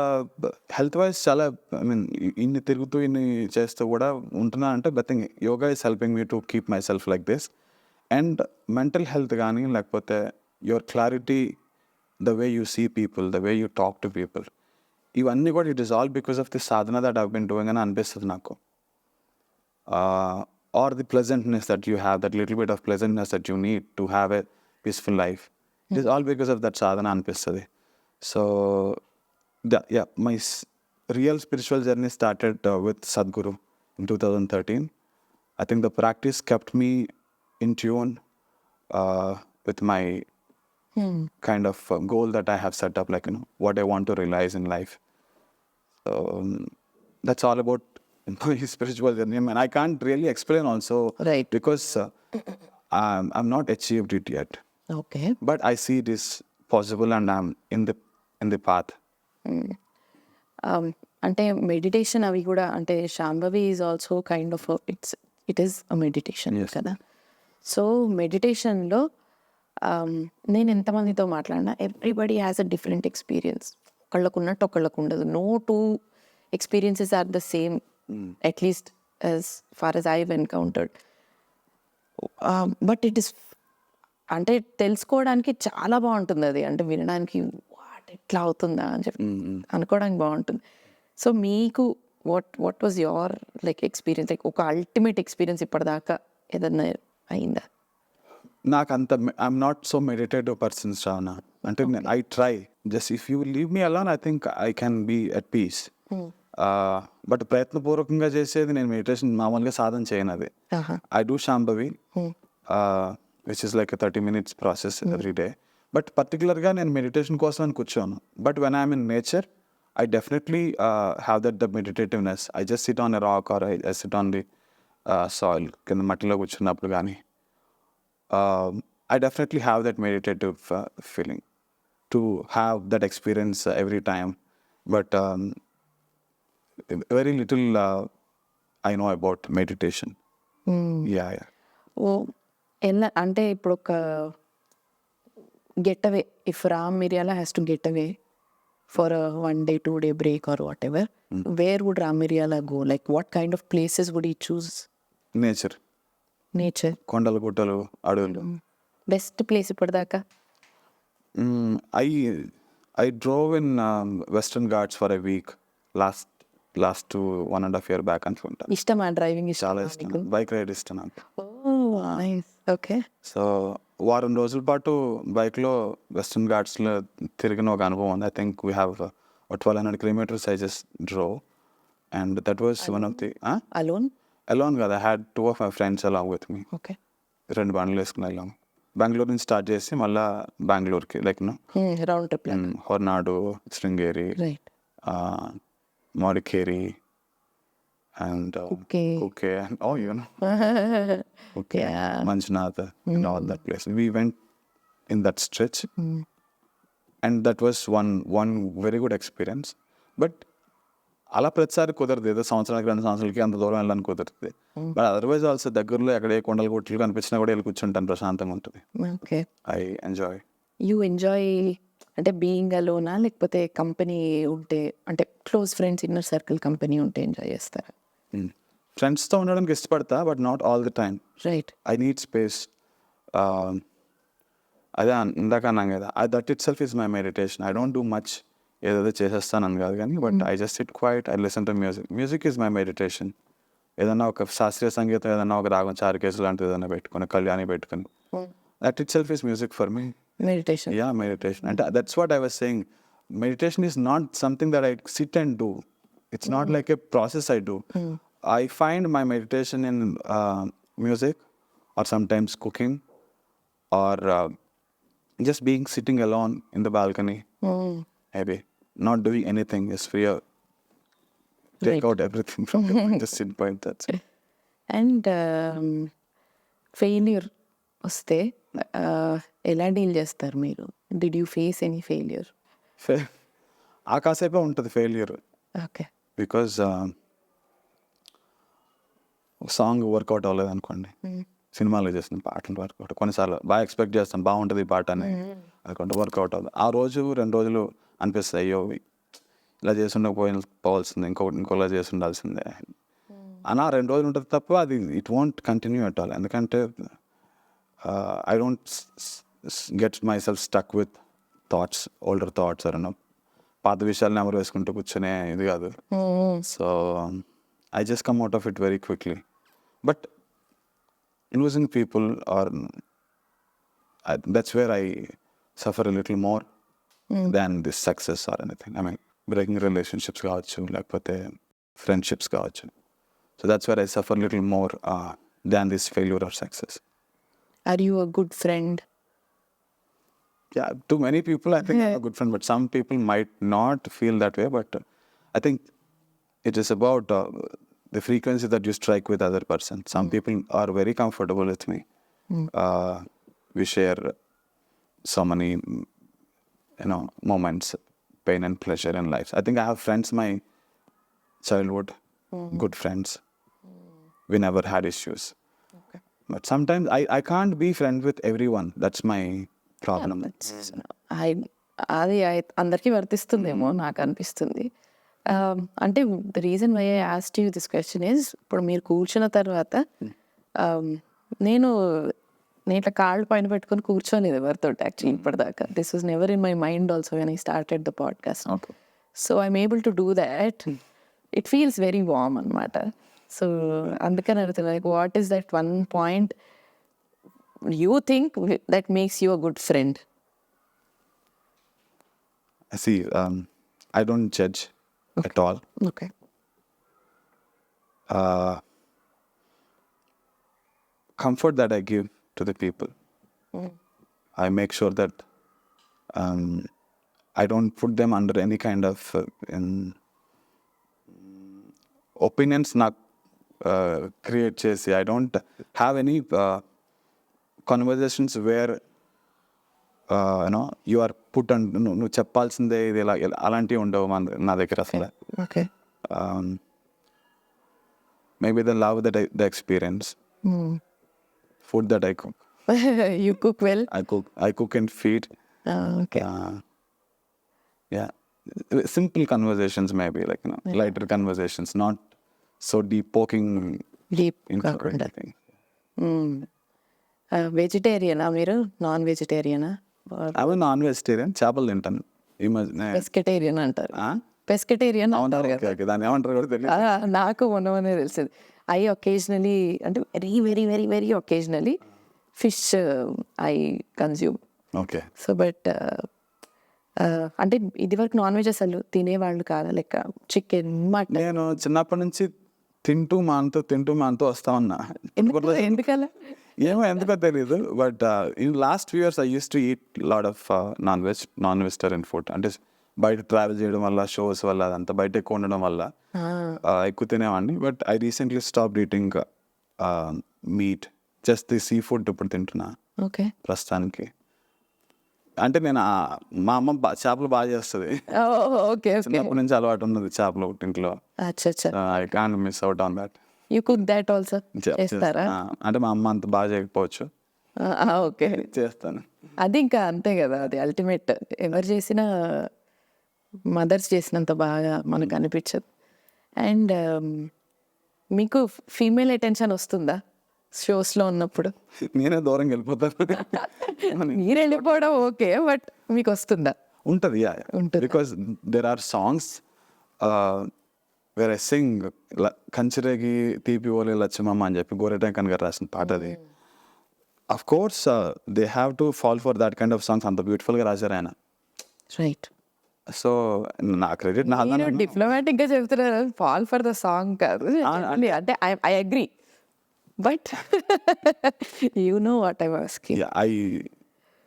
హెల్త్ వైజ్ చాలా, ఐ మీన్ ఇన్ని తిరుగుతూ ఇన్ని చేస్తూ కూడా ఉంటున్నా అంటే బెత్తింగ్ yoga is helping me to keep myself like this. And mental health కానీ లేకపోతే your clarity, the way you see people, the way you talk to people, ఇవన్నీ కూడా it is all because of the sadhana that I've been doing అని అనిపిస్తుంది నాకు. Or the pleasantness that you have, that little bit of pleasantness that you need to have a peaceful life, it is all because of that sadhana అనిపిస్తుంది. So my real spiritual journey started with Sadhguru in 2013. I think the practice kept me in tune with my kind of goal that I have set up, like, what I want to realize in life. So that's all about my spiritual journey. I mean, I can't really explain also, Right. because I'm not achieved it yet. Okay. But I see it is possible and I'm in the path. అంటే మెడిటేషన్ అవి కూడా, అంటే Shambhavi is also kind of it is a meditation కదా. సో మెడిటేషన్లో నేను ఎంతమందితో మాట్లాడినా everybody has a different experience. ఒకళ్ళకు ఉన్నట్టు ఒకళ్ళకు ఉండదు. No two experiences are the same, at least as far as I have encountered. But it is, అంటే తెలుసుకోవడానికి చాలా బాగుంటుంది అది, అంటే వినడానికి వాట్ ఎట్లా అవుతుందా అని చెప్పి అనుకోవడానికి బాగుంటుంది. సో మీకు what was your like experience, like ఒక అల్టిమేట్ ఎక్స్పీరియన్స్ ఇప్పటిదాకా ఏదన్నా అయిందా? నాకు అంత, I'm not so meditative person Shravana. అంటే I try, just if you leave me alone I think I can be at peace. But ప్రయత్నపూర్వకంగా చేసేది నేను మెడిటేషన్ మామూలుగా సాధన చేయను. అది I do Shambhavi, which is like 30 minutes process every day. But పర్టికులర్గా నేను మెడిటేషన్ కోసం అని కూర్చోను. But when I'm in nature I definitely have the meditativeness. I just sit on a rock or I sit on the soil, కింద మట్టిలో కూర్చున్నప్పుడు కానీ I definitely have that meditative feeling to have that experience every time. But very little I know about meditation. Yeah. ఓ ఎలా అంటే ఇప్పుడు ఒక గెట్ అవే, ఇఫ్ రామ్ మిరియాల has to get away for a 1 day 2 day break or whatever, where would Ram Miriyala go? Like what kind of places would he choose? Nature. కొండలు గుట్టలు అడవులు. Best place ఇప్పటిదాకా? I drove in Western Ghats for a week last 1.5 year back అనుకుంటా. ఇష్టమా డ్రైవింగ్? చాలా ఇష్టం, బైక్ రైడ్ ఇష్టం నాకు. నైస్. ఓకే. సో వారం రోజుల పాటు బైక్లో వెస్టర్న్ ఘాట్స్లో తిరిగిన ఒక అనుభవం ఉంది. I think we have 1200 kilometers I just drove and that was one of the alone కదా, I had 2 of my friends along with me. Okay. 2 బండ్లు వేసుకుని వెళ్ళాం. బెంగళూరు నుంచి స్టార్ట్ చేసి మళ్ళీ బెంగళూరుకి, like round trip, Hornadu, Sringeri, Madikeri and Kukke and Kukke, Manjunath and all that place. We went in that stretch and that was one very good experience. But అలా ప్రతిసారి కుదరదు, ఏదో సంవత్సరానికి 2 సంవత్సరాలకి అంత దూరం వెళ్ళడానికి కుదురుతుంది. బట్ అదర్వైజ్ ఆల్సో దగ్గరలో ఎక్కడ ఏ కొండలు గుట్టలు కనిపించినా కూడా వెళ్ళి కూర్చుంటాను, ప్రశాంతంగా ఉంటుంది. Okay. I enjoy. You enjoy అంటే బీయింగ్ అలోనా, లేకపోతే కంపెనీ ఉంటే, అంటే close friends, inner circle company ఉంటే ఎంజాయ్ చేస్తారా? ఫ్రెండ్స్తో ఉండడానికి ఇష్టపడతా, but not all the time. Right. I need space. అదే ఇందాక అన్నాం కదా, that itself is my meditation. I don't do much, ఏదేదో చేసేస్తాను కాదు కానీ, but I just sit quiet, I listen to music. Music is my meditation. ఏదన్నా ఒక శాస్త్రీయ సంగీతం, ఏదన్నా ఒక రాగం, చారుకేసు లాంటిది ఏదైనా పెట్టుకుని, కళ్యాణి పెట్టుకుని, that itself is music for me. Meditation. Yeah, meditation. And that's what I was saying. Meditation is not something that I sit and do. It's not like a process I do. I find my meditation in music, or sometimes cooking, or just being sitting alone in the balcony. Maybe not doing anything, just free. Take out everything from your mind, just sit by it, that's it. And failure వస్తే ఎలా డీల్ చేస్తారు మీరు? Did you face any failure? ఆ కాసేపే ఉంటుంది failure. Okay. Because song work out అవ్వలేదు అనుకోండి, సినిమాలో చేసిన పాటలు వర్కౌట్, కొన్నిసార్లు బాగా ఎక్స్పెక్ట్ చేస్తాను బాగుంటుంది ఈ పాట అని, అది కొంత వర్కౌట్ అవుతుంది. ఆ రోజు 2 రోజులు అనిపిస్తుంది అయ్యో ఇలా చేసి పోవాల్సిందే, ఇంకోలా చేసి ఉండాల్సిందే అన్న 2 రోజులు ఉంటుంది తప్ప అది it won't continue at all. ఎందుకంటే I don't get myself stuck with thoughts, older thoughts అన్న పాత విషయాలు నెమరు వేసుకుంటూ కూర్చొనే ఇది కాదు. So I just come out of it very quickly. But losing people or that's where I suffer a little more than this success or anything. I mean, breaking relationships kaavachu lekapothe friendships kaavachu. So that's where I suffer a little more than this failure or success. Are you a good friend? Yeah, to many people I think I'm a good friend, but some people might not feel that way. But I think it is about the frequency that you strike with other person. Some people are very comfortable with me. We share so many, moments, pain and pleasure in life. I think I have friends, my childhood, good friends. We never had issues. Okay. But sometimes I can't be friends with everyone. That's my problem. అది అందరికీ వర్తిస్తుందేమో నాకు అనిపిస్తుంది. అంటే the reason why I asked you this question is, ఇప్పుడు మీరు కూర్చున్న తర్వాత నేను ఇట్లా కాళ్ళు పైన పెట్టుకొని కూర్చోలేదు ఎవరితో యాక్చువల్లీ ఇప్పటిదాకా. This was never in my mind also when I started the podcast. So I'm able to do that. It feels very warm అనమాట. సో అందుకని అడుగుతున్నా, like what is that one point you think that makes you a good friend? See, I don't judge at all. Okay. Comfort that I give to the people, I make sure that I don't put them under any kind of opinions not create chesi. I don't have any conversations where you are put on, నువ్వు చెప్పాల్సిందే ఇది ఇలా అలాంటివి ఉండవు నా దగ్గర అసలు. Okay. Maybe the love that the experience, food that I cook. You cook well? I cook and feed. Okay. Yeah, simple conversations, maybe like lighter conversations, not so deep poking Deep into కాకుండా. everything. వెజిటేరియనా మీరు? నాన్ వెజిటేరియనా? అవి నాన్ వెజిటేరియన్, చేపలు తింటాను. ఈ మధ్య పెస్కెటేరియన్ అంటారు. పెస్కెటేరియన్ అంటారు కదా. ఓకే, దాన్ని ఏమంటారు కూడా తెలియదు. నాకు మొన్ననే తెలిసింది. ఐ ఒకేజనలీ, అంటే very very very very ఒకేజనలీ fish I consume. Okay. So but అంటే ఇది వరకు నాన్ వెజ్ అసలు తినేవాళ్ళు కాదా? లెక్క చికెన్, మటన్. నేను చిన్నప్పటి నుంచి తింటూ మానుతూ వస్తా ఉన్నా. ఎందుకలా? ఏమో ఎందుకో తెలియదు. But in last few years I use to eat lot of non vegetarian food. అంటే బయట ట్రావెల్ చేయడం వల్ల, షోస్ వల్ల, అదంతా బయట ఎక్కువ ఉండడం వల్ల ఎక్కువ తినేవాడిని. But I recently stop eating meet, just the sea food ఇప్పుడు తింటున్నా ఓకే ప్రస్తుతానికి. అంటే నేను మా అమ్మ చేపలు బాగా చేస్తుంది. ఓకే. చిన్నప్పటి నుంచి అలవాటు ఉన్నది చేపలు ఇంట్లో. I can't miss out on that. You cook that also? చేస్తారా? అంటే మా అమ్మ అంత బాగా చేయకపోవచ్చు, ఓకే, చేస్తాను. అది ఇంకా అంతే కదా, అది అల్టిమేట్. ఎవరు చేసినా మదర్స్ చేసినంత బాగా మనకు అనిపించదు. అండ్ మీకు ఫీమేల్ అటెన్షన్ వస్తుందా షోస్లో ఉన్నప్పుడు? నేనే దూరంగా వెళ్ళిపోతాను. మీరు వెళ్ళిపోవడం ఓకే, బట్ మీకు వస్తుందా? ఉంటుంది, because there are songs where I sing, కంచిరేగి తీపి ఓలే లచ్చమమ్మ అని చెప్పి గోరెటి వెంకన్న గారు రాసిన పాట అది. Of course they have to fall for that kind of songs. అంత బ్యూటిఫుల్గా రాశారు ఆయన. రైట్. సో నా క్రెడిట్ డిప్లొమాటిక్ గా చెప్తున్నారు, ఫాల్ ఫర్ ద సాంగ్ కాదు. అంటే I agree, but you know what I was asking.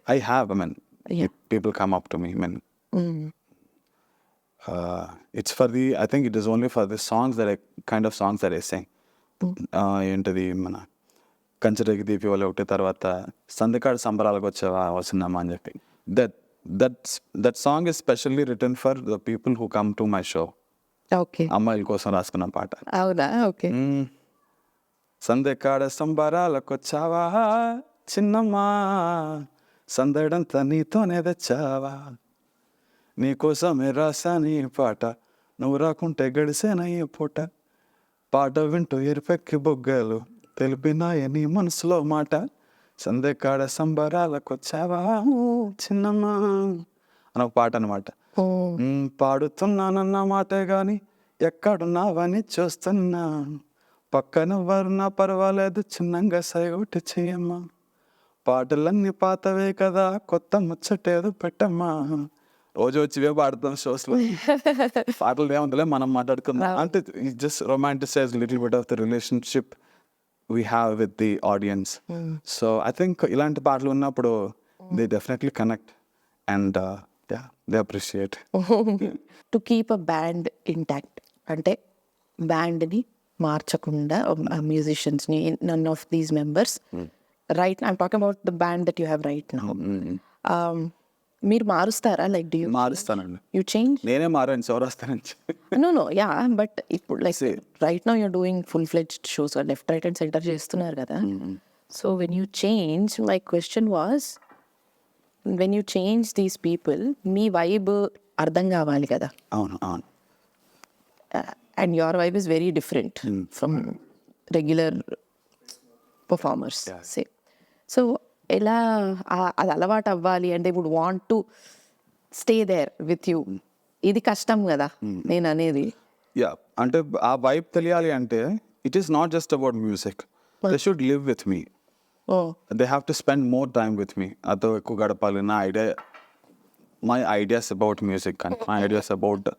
I have, I mean, people come up to me, I mean, it's for the, I think it is only for the songs that I, kind of songs that I sing. ఏంటది మన కంచరేగి దీపి వాళ్ళు ఒకటి, తర్వాత సందకాడు సంబరాలకు వచ్చావా వస్తున్నామా అని చెప్పి. That song is specially written for the people who come to my show. Okay. అమ్మాయిల కోసం రాసుకున్న పాట. అవునా? ఓకే. సందెకాడ సంబరాలకొచ్చావా చిన్నమ్మా, సందడంతా నీతోనే తెచ్చావా, నీకోసమే రాసాని పాట, నువ్వు రాకుంటే గడిసేనయ్యే పూట, పాట వింటూ ఎరుపెక్కి బొగ్గలు తెలిపినాయ నీ మనసులో మాట, సందెకాడ సంబరాలకొచ్చావా చిన్నమ్మా అని ఒక పాట అనమాట. పాడుతున్నానన్న మాటే గాని ఎక్కడున్నావని చూస్తున్నా, పక్కన వరునా పర్వాలేదు చిన్నంగా సైగొట్టి చెయ్యమ్మా, పాటలన్నీ పాతవే కదా కొత్త ముచ్చటేదో పెట్టమ్మా. రోజు వచ్చి పాడుతాం షోస్లో. పాటలు ఏముందిలే మనం మాట్లాడుకుందాం అంటే just romanticize little bit of the relationship we have with the audience. So I think ఇలాంటి పాటలు ఉన్నప్పుడు they definitely connect and they appreciate. To keep a band intact అంటే బ్యాండ్ని మార్చకుండా మ్యూజిషియన్స్ని none of these members right I'm talking about the band that you have right now. మీరు మారుస్తారా? లైక్ డూ యూ మారుస్తానండి. You change? నేనే మారాను చౌరస్తా నుంచి. నో యా బట్ ఇప్పుడు like right now you're doing full fledged shows left right and centre చేస్తున్నారు కదా. So when you change, my question was when you change these people me vibe అర్థం కావాలి కదా. అవును అవును. And your vibe is very different from regular performers. Yeah. Say. So, ఎలా అది అలవాటు అవ్వాలి అంటే would want to stay there with you. ఇది కష్టం కదా నేను అనేది. యా అంటే ఆ వైబ్ తెలియాలి అంటే it is not just about music, they should live with me, they have to spend more time with me. అతో ఎక్కువ గడపాలి. నా idea, my ideas about music and my ideas about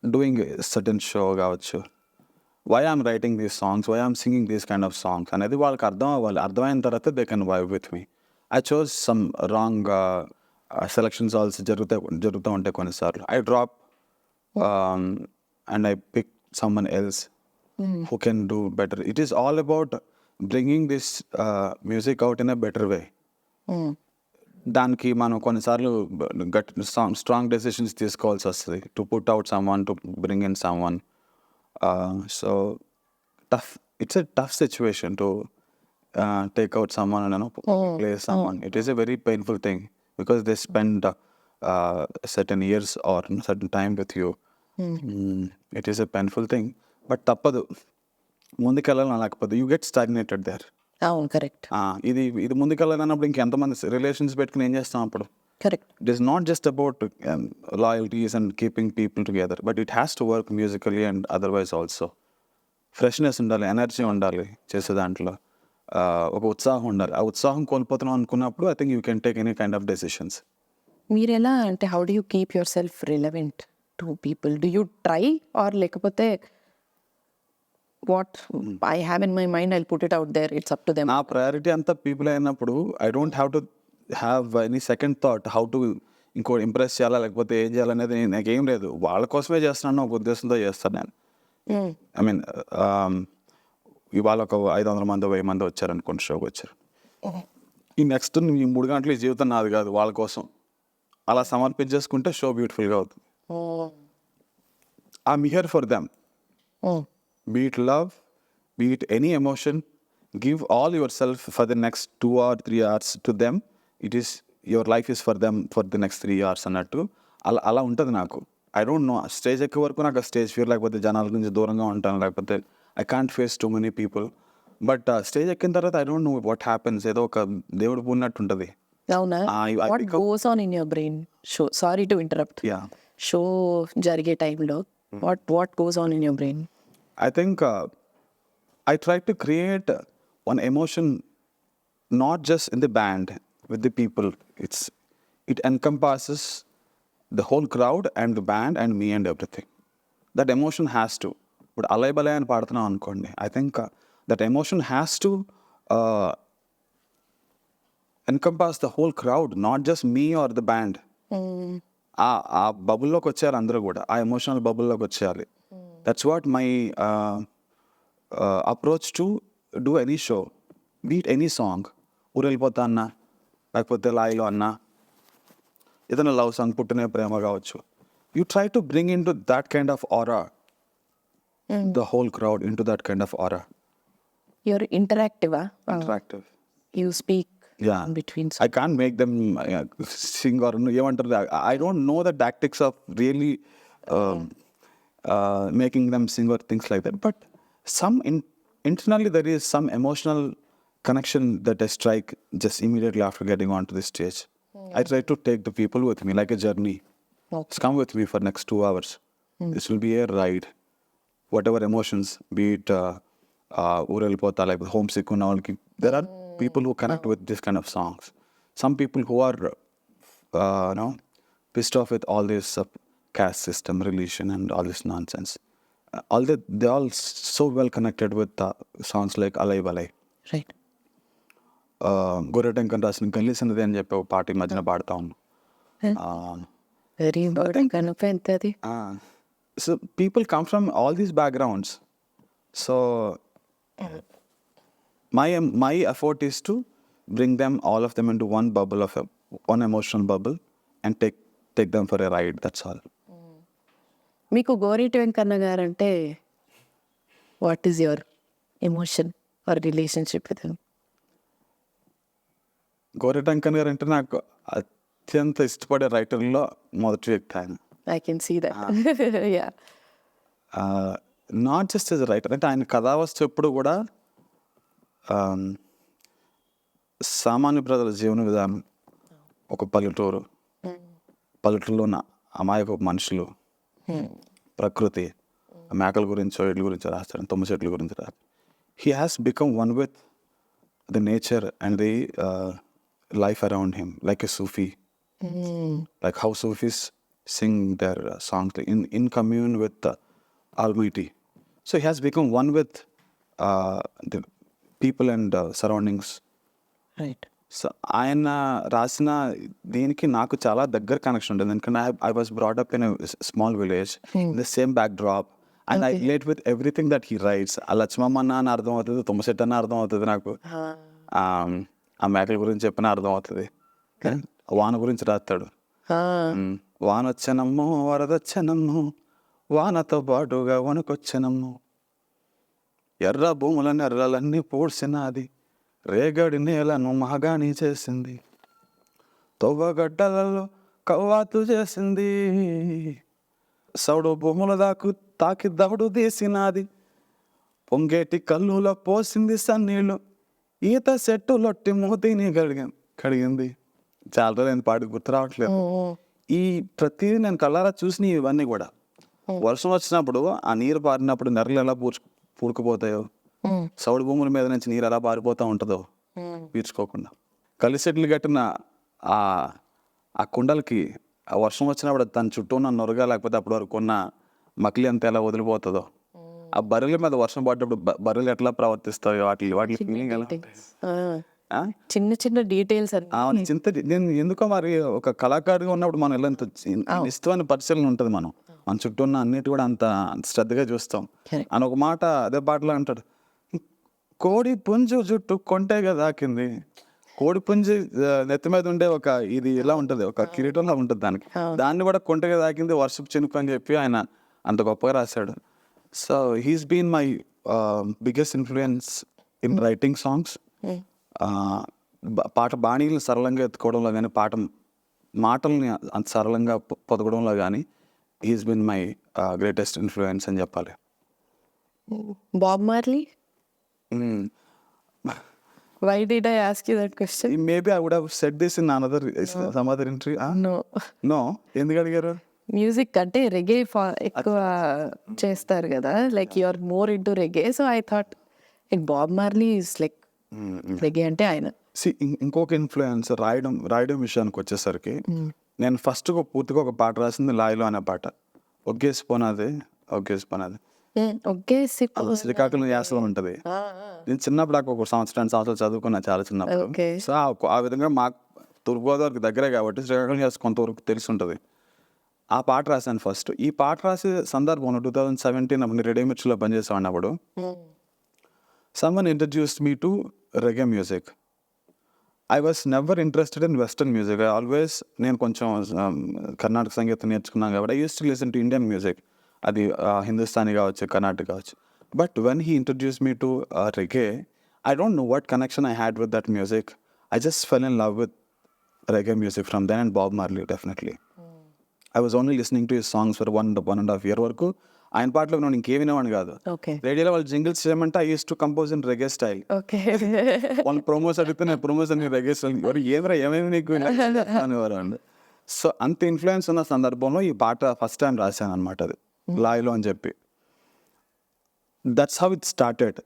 doing certain show కావచ్చు, why I'm writing these songs, why I'm singing these kind of songs అనేది వాళ్ళకి అర్థం అవ్వాలి. అర్థమైన తర్వాత they can vibe with me. I chose some wrong selections also జరుగుతూ ఉంటాయి కొన్నిసార్లు. I drop and I pick someone else who can do better. It is all about bringing this music out in a better way. దానికి మనం కొన్నిసార్లు స్ట్రాంగ్ డెసిషన్స్ తీసుకోవాల్సి వస్తుంది to put out someone, to bring in someone. So tough, it's a tough situation to take out someone and play someone. It is a very painful thing because they spend certain years or certain time with you. It is a painful thing, but తప్పదు, ముందుకెళ్ళాలని లేకపోతే యూ గెట్ స్టాగ్నేటెడ్ దేర్. అవును కరెక్ట్. ఇది ముందుకెళ్ళాలన్నప్పుడు ఇంకెంతమంది రిలేషన్స్ పెట్టుకుని ఏం చేస్తాం అప్పుడు? Correct. It is not just about loyalties and keeping people together, but it has to work musically and otherwise also. Freshness ఉండాలి, ఎనర్జీ ఉండాలి చేసే దాంట్లో, ఒక ఉత్సాహం ఉండాలి. ఆ ఉత్సాహం కోల్పోతున్నాం అనుకున్నప్పుడు I think you can take any kind of decisions. మీరు ఎలా అంటే how do you keep yourself relevant to people? Do you try or లేకపోతే what I have in my mind, I'll put it out there, it's up to them? నా ప్రయారిటీ అంతా పీపుల్ అయినప్పుడు I don't have to have any second thought how to ఇంకో ఇంప్రెస్ చేయాలా లేకపోతే ఏం చేయాలనేది నాకేం లేదు. వాళ్ళ కోసమే చేస్తున్నాను ఒక ఉద్దేశంతో చేస్తాను నేను. ఐ మీన్ ఇవాళ ఒక 500 మంది 1000 మంది వచ్చారనుకోండి, షోకి వచ్చారు, ఈ నెక్స్ట్ ఈ 3 గంటలు ఈ జీవితం నాది కాదు, వాళ్ళ కోసం అలా సమర్పించేసుకుంటే షో బ్యూటిఫుల్గా అవుతుంది. I'm here for them. Be it love, be it any emotion, give all yourself for the next 2 or 3 hours to them. It is, your life is for them for the next 3 hours అన్నట్టు అలా ఉంటుంది నాకు. ఐ డోంట్ నో, స్టేజ్ ఎక్కే వరకు నాకు స్టేజ్ ఫియర్, లేకపోతే జనాల నుంచి దూరంగా ఉంటాను, లేకపోతే I can't face too many people. But stage ఎక్కిన తర్వాత I don't know what happens, ఏదో ఒక దేవుడు పూన్నట్టు ఉంటుంది. అవునా? What goes on in your brain? Show, sorry to interrupt, show జరిగే టైంలో what goes on in your brain? I think I try to create one emotion, not just in the band, with the people. It encompasses the whole crowd and the band and me and everything. That emotion has to. But alay balay ani paaduthunnam anukondi, I think that emotion has to encompass the whole crowd, not just me or the band. ఆ బబుల్లోకి వచ్చారు అందరూ కూడా, ఆ ఎమోషనల్ బబుల్లోకి వచ్చేయాలి. That's what my approach to do any show, be it any song. ఊరెళ్ళిపోతా అన్నా, లేకపోతే లాయిలో అన్నా, ఏదైనా లవ్ సాంగ్, పుట్టిన ప్రేమ కావచ్చు, you try to bring into that kind of aura the whole crowd, into that kind of aura. You're interactive, interactive. you speak Yeah. in between. I can't make them sing or ఏమంటారు, I don't know the tactics of really making them sing or things like that. But internally there is some emotional connection that I strike just immediately after getting onto the stage. I try to take the people with me like a journey. Okay. Come with me for next 2 hours. This will be a ride. Whatever emotions, be it ఊరెళ్ళిపోతా లేకపోతే హోమ్ సిక్ ఉన్న వాళ్ళకి, there are people who connect with this kind of songs. Some people who are pissed off with all this caste system, religion and all this nonsense. They all so well connected with songs like Alai Balai. Right. Goreti Venkanna రాసిన కలిసినది అని చెప్పి ఒక పాట ఈ మధ్యన పాడుతా ఉన్నాను. Very important కనిపెంతది. So people come from all these backgrounds. So my effort is to bring them, all of them, into one bubble of one emotional bubble and take them for a ride. That's all. మీకు గోరీటి వెంకన్న గారు అంటే what is your emotion or relationship with him? Goreti Venkanna garu అంటే నాకు అత్యంత ఇష్టపడే రైటర్లో మొదటి వ్యక్తి ఆయన. I can see that. Yeah. Not just as writer, అంటే ఆయన కథావస్తు ఎప్పుడు కూడా సామాన్య ప్రజల జీవన విధానం, ఒక పల్లెటూరులో ఉన్న అమాయక మనుషులు, ప్రకృతి, మేకల గురించో ఇళ్ళ గురించో రాస్తాడు, తుమ్మ చెట్ల గురించి రాస్తాడు. He has become one with the nature and the life around him, like a Sufi. Like how Sufis sing their songs in commune with the Almighty. So he has become one with the people and surroundings. Right. So ఆయన రాసిన దీనికి నాకు చాలా దగ్గర కనెక్షన్ ఉంటుంది, ఎందుకంటే I was brought up in a small village, in the same backdrop, and I relate with everything that he writes. ఆ లక్ష్మమ్మ అన్న అని అర్థం అవుతుంది, తుమ్మచెట్టు అన్న అర్థం అవుతుంది నాకు, ఆ మేకల గురించి చెప్పిన అర్థం అవుతుంది. వాన గురించి రాస్తాడు, వాన వచ్చనమ్ము వరదొచ్చనమ్ము వానతో పాటుగా వణుకొచ్చనమ్ము, ఎర్ర భూములని ఎర్రలన్నీ పూడ్చినది, రేగడి నేలను మహాగాని చేసింది, తవ్వగడ్డలలో కవ్వాతు చేసింది, సౌడు భూముల దాకు తాకి దవడు తీసినది, పొంగేటి కల్లులో పోసింది సన్నీళ్ళు, ఈత చెట్టులొట్టి మూతిని కడిగింది. చాలా రోజులు పాటి గుర్తు రావట్లేదు. ఈ ప్రతిదీ నేను కళ్ళారా చూసిన ఇవన్నీ కూడా వర్షం వచ్చినప్పుడు ఆ నీరు పారినప్పుడు నెర్రలు ఎలా పూడుకుపోతాయో, సౌడు భూముల మీద నుంచి నీరు ఎలా పారిపోతూ ఉంటుందో పీల్చుకోకుండా, కలిసి చెట్లు కట్టిన ఆ కుండలకి ఆ వర్షం వచ్చినప్పుడు తన చుట్టూ ఉన్న నొరగా లేకపోతే అప్పటి వరకు ఉన్న మకిలి అంతా ఎలా వదిలిపోతుందో, ఆ బర్రెల మీద వర్షం పడ్డప్పుడు బర్రెలు ఎట్లా ప్రవర్తిస్తాయో వాటి ఫీలింగ్ ఎలా ఉంటుంది. చిన్న చిన్న డీటెయిల్స్ నేను ఎందుకో మరి ఒక కళాకారుగా ఉన్నప్పుడు మనం ఎలా ఇష్టమైన పరిశీలన ఉంటుంది, మన చుట్టూ ఉన్న అన్నిటి కూడా అంత శ్రద్ధగా చూస్తాం అని ఒక మాట అదే పాటలో అంటాడు, కోడి పుంజు జుట్టు కొంటేగా దాకింది, కోడి పుంజు నెత్తి మీద ఉండే ఒక ఇది ఇలా ఉంటుంది, ఒక కిరీటంలా ఉంటుంది, దాన్ని కూడా కొంటగా దాకింది వర్షపు చినుకు అని చెప్పి ఆయన అంత గొప్పగా రాశాడు. So he's been my biggest influence in writing songs. పాట బాణీలను సరళంగా ఎత్తుకోవడంలో కానీ, మాటల్ని అంత సరళంగా పొదగడంలో కానీ he's been my greatest influence అని చెప్పాలి. Bob Marley? Why did I ask you that question? Maybe I would have said this in some other interview. No. ఎందుకు అడిగారు? మ్యూజిక్ అంటే రెగే ఎక్కువ చేస్తారు కదా, like you are more into reggae, so I thought like Bob Marley is like reggae అంటే ఆయన. ఇంకొక ఇన్ఫ్లుయెన్స్ రాయడం విషయానికి వచ్చేసరికి, నేను ఫస్ట్ పూర్తిగా ఒక పాట రాసింది లాయిలో అనే పాట, ఒగ్గేసిపోనాది శ్రీకాకుళం యాసలో ఉంటుంది. నేను చిన్నప్పుడు నాకు ఒక సంవత్సరాలు చదువుకున్నా, చాలా చిన్నప్పుడు. సో ఆ విధంగా మాకు తూర్పుగోదావరికి దగ్గరే కాబట్టి శ్రీకాకుళం యాస కొంతవరకు తెలిసి ఉంటుంది. ఆ పాట రాశాను ఫస్ట్. ఈ పాట రాసే సందర్భంలో 2017 అప్పుడు రేడియో మిర్చిలో పనిచేసేవాడిని. అప్పుడు someone introduced me to reggae music. I was never interested in western music. నేను కొంచెం కర్ణాటక సంగీతం నేర్చుకున్నాను కాబట్టి I used to listen to Indian music. అది హిందుస్థానీ కావచ్చు, కర్ణాటక కావచ్చు. But when he introduce me to reggae, I don't know what connection I had with that music. I just fell in love with reggae music from then, and Bob Marley, definitely. I was only listening to his songs for 1.5 year వరకు. ఆయన పాటలు నేను ఇంకేం వినేవాడిని కాదు. ఓకే రేడియోలో వాళ్ళు జింగిల్స్ చేయమంటే I use to compose in రెగే style. Okay వాళ్ళు ప్రోమోస్ అడిగితే నేను ప్రోమోస్ అని రెగే స్టైల్, ఎవరు ఏమేమి నీకు అనేవారు అండి. సో అంత ఇన్ఫ్లుయెన్స్ ఉన్న సందర్భంలో ఈ పాట ఫస్ట్ టైం రాశాను అనమాట, అది లాయ్లో అని చెప్పి. That's how it started.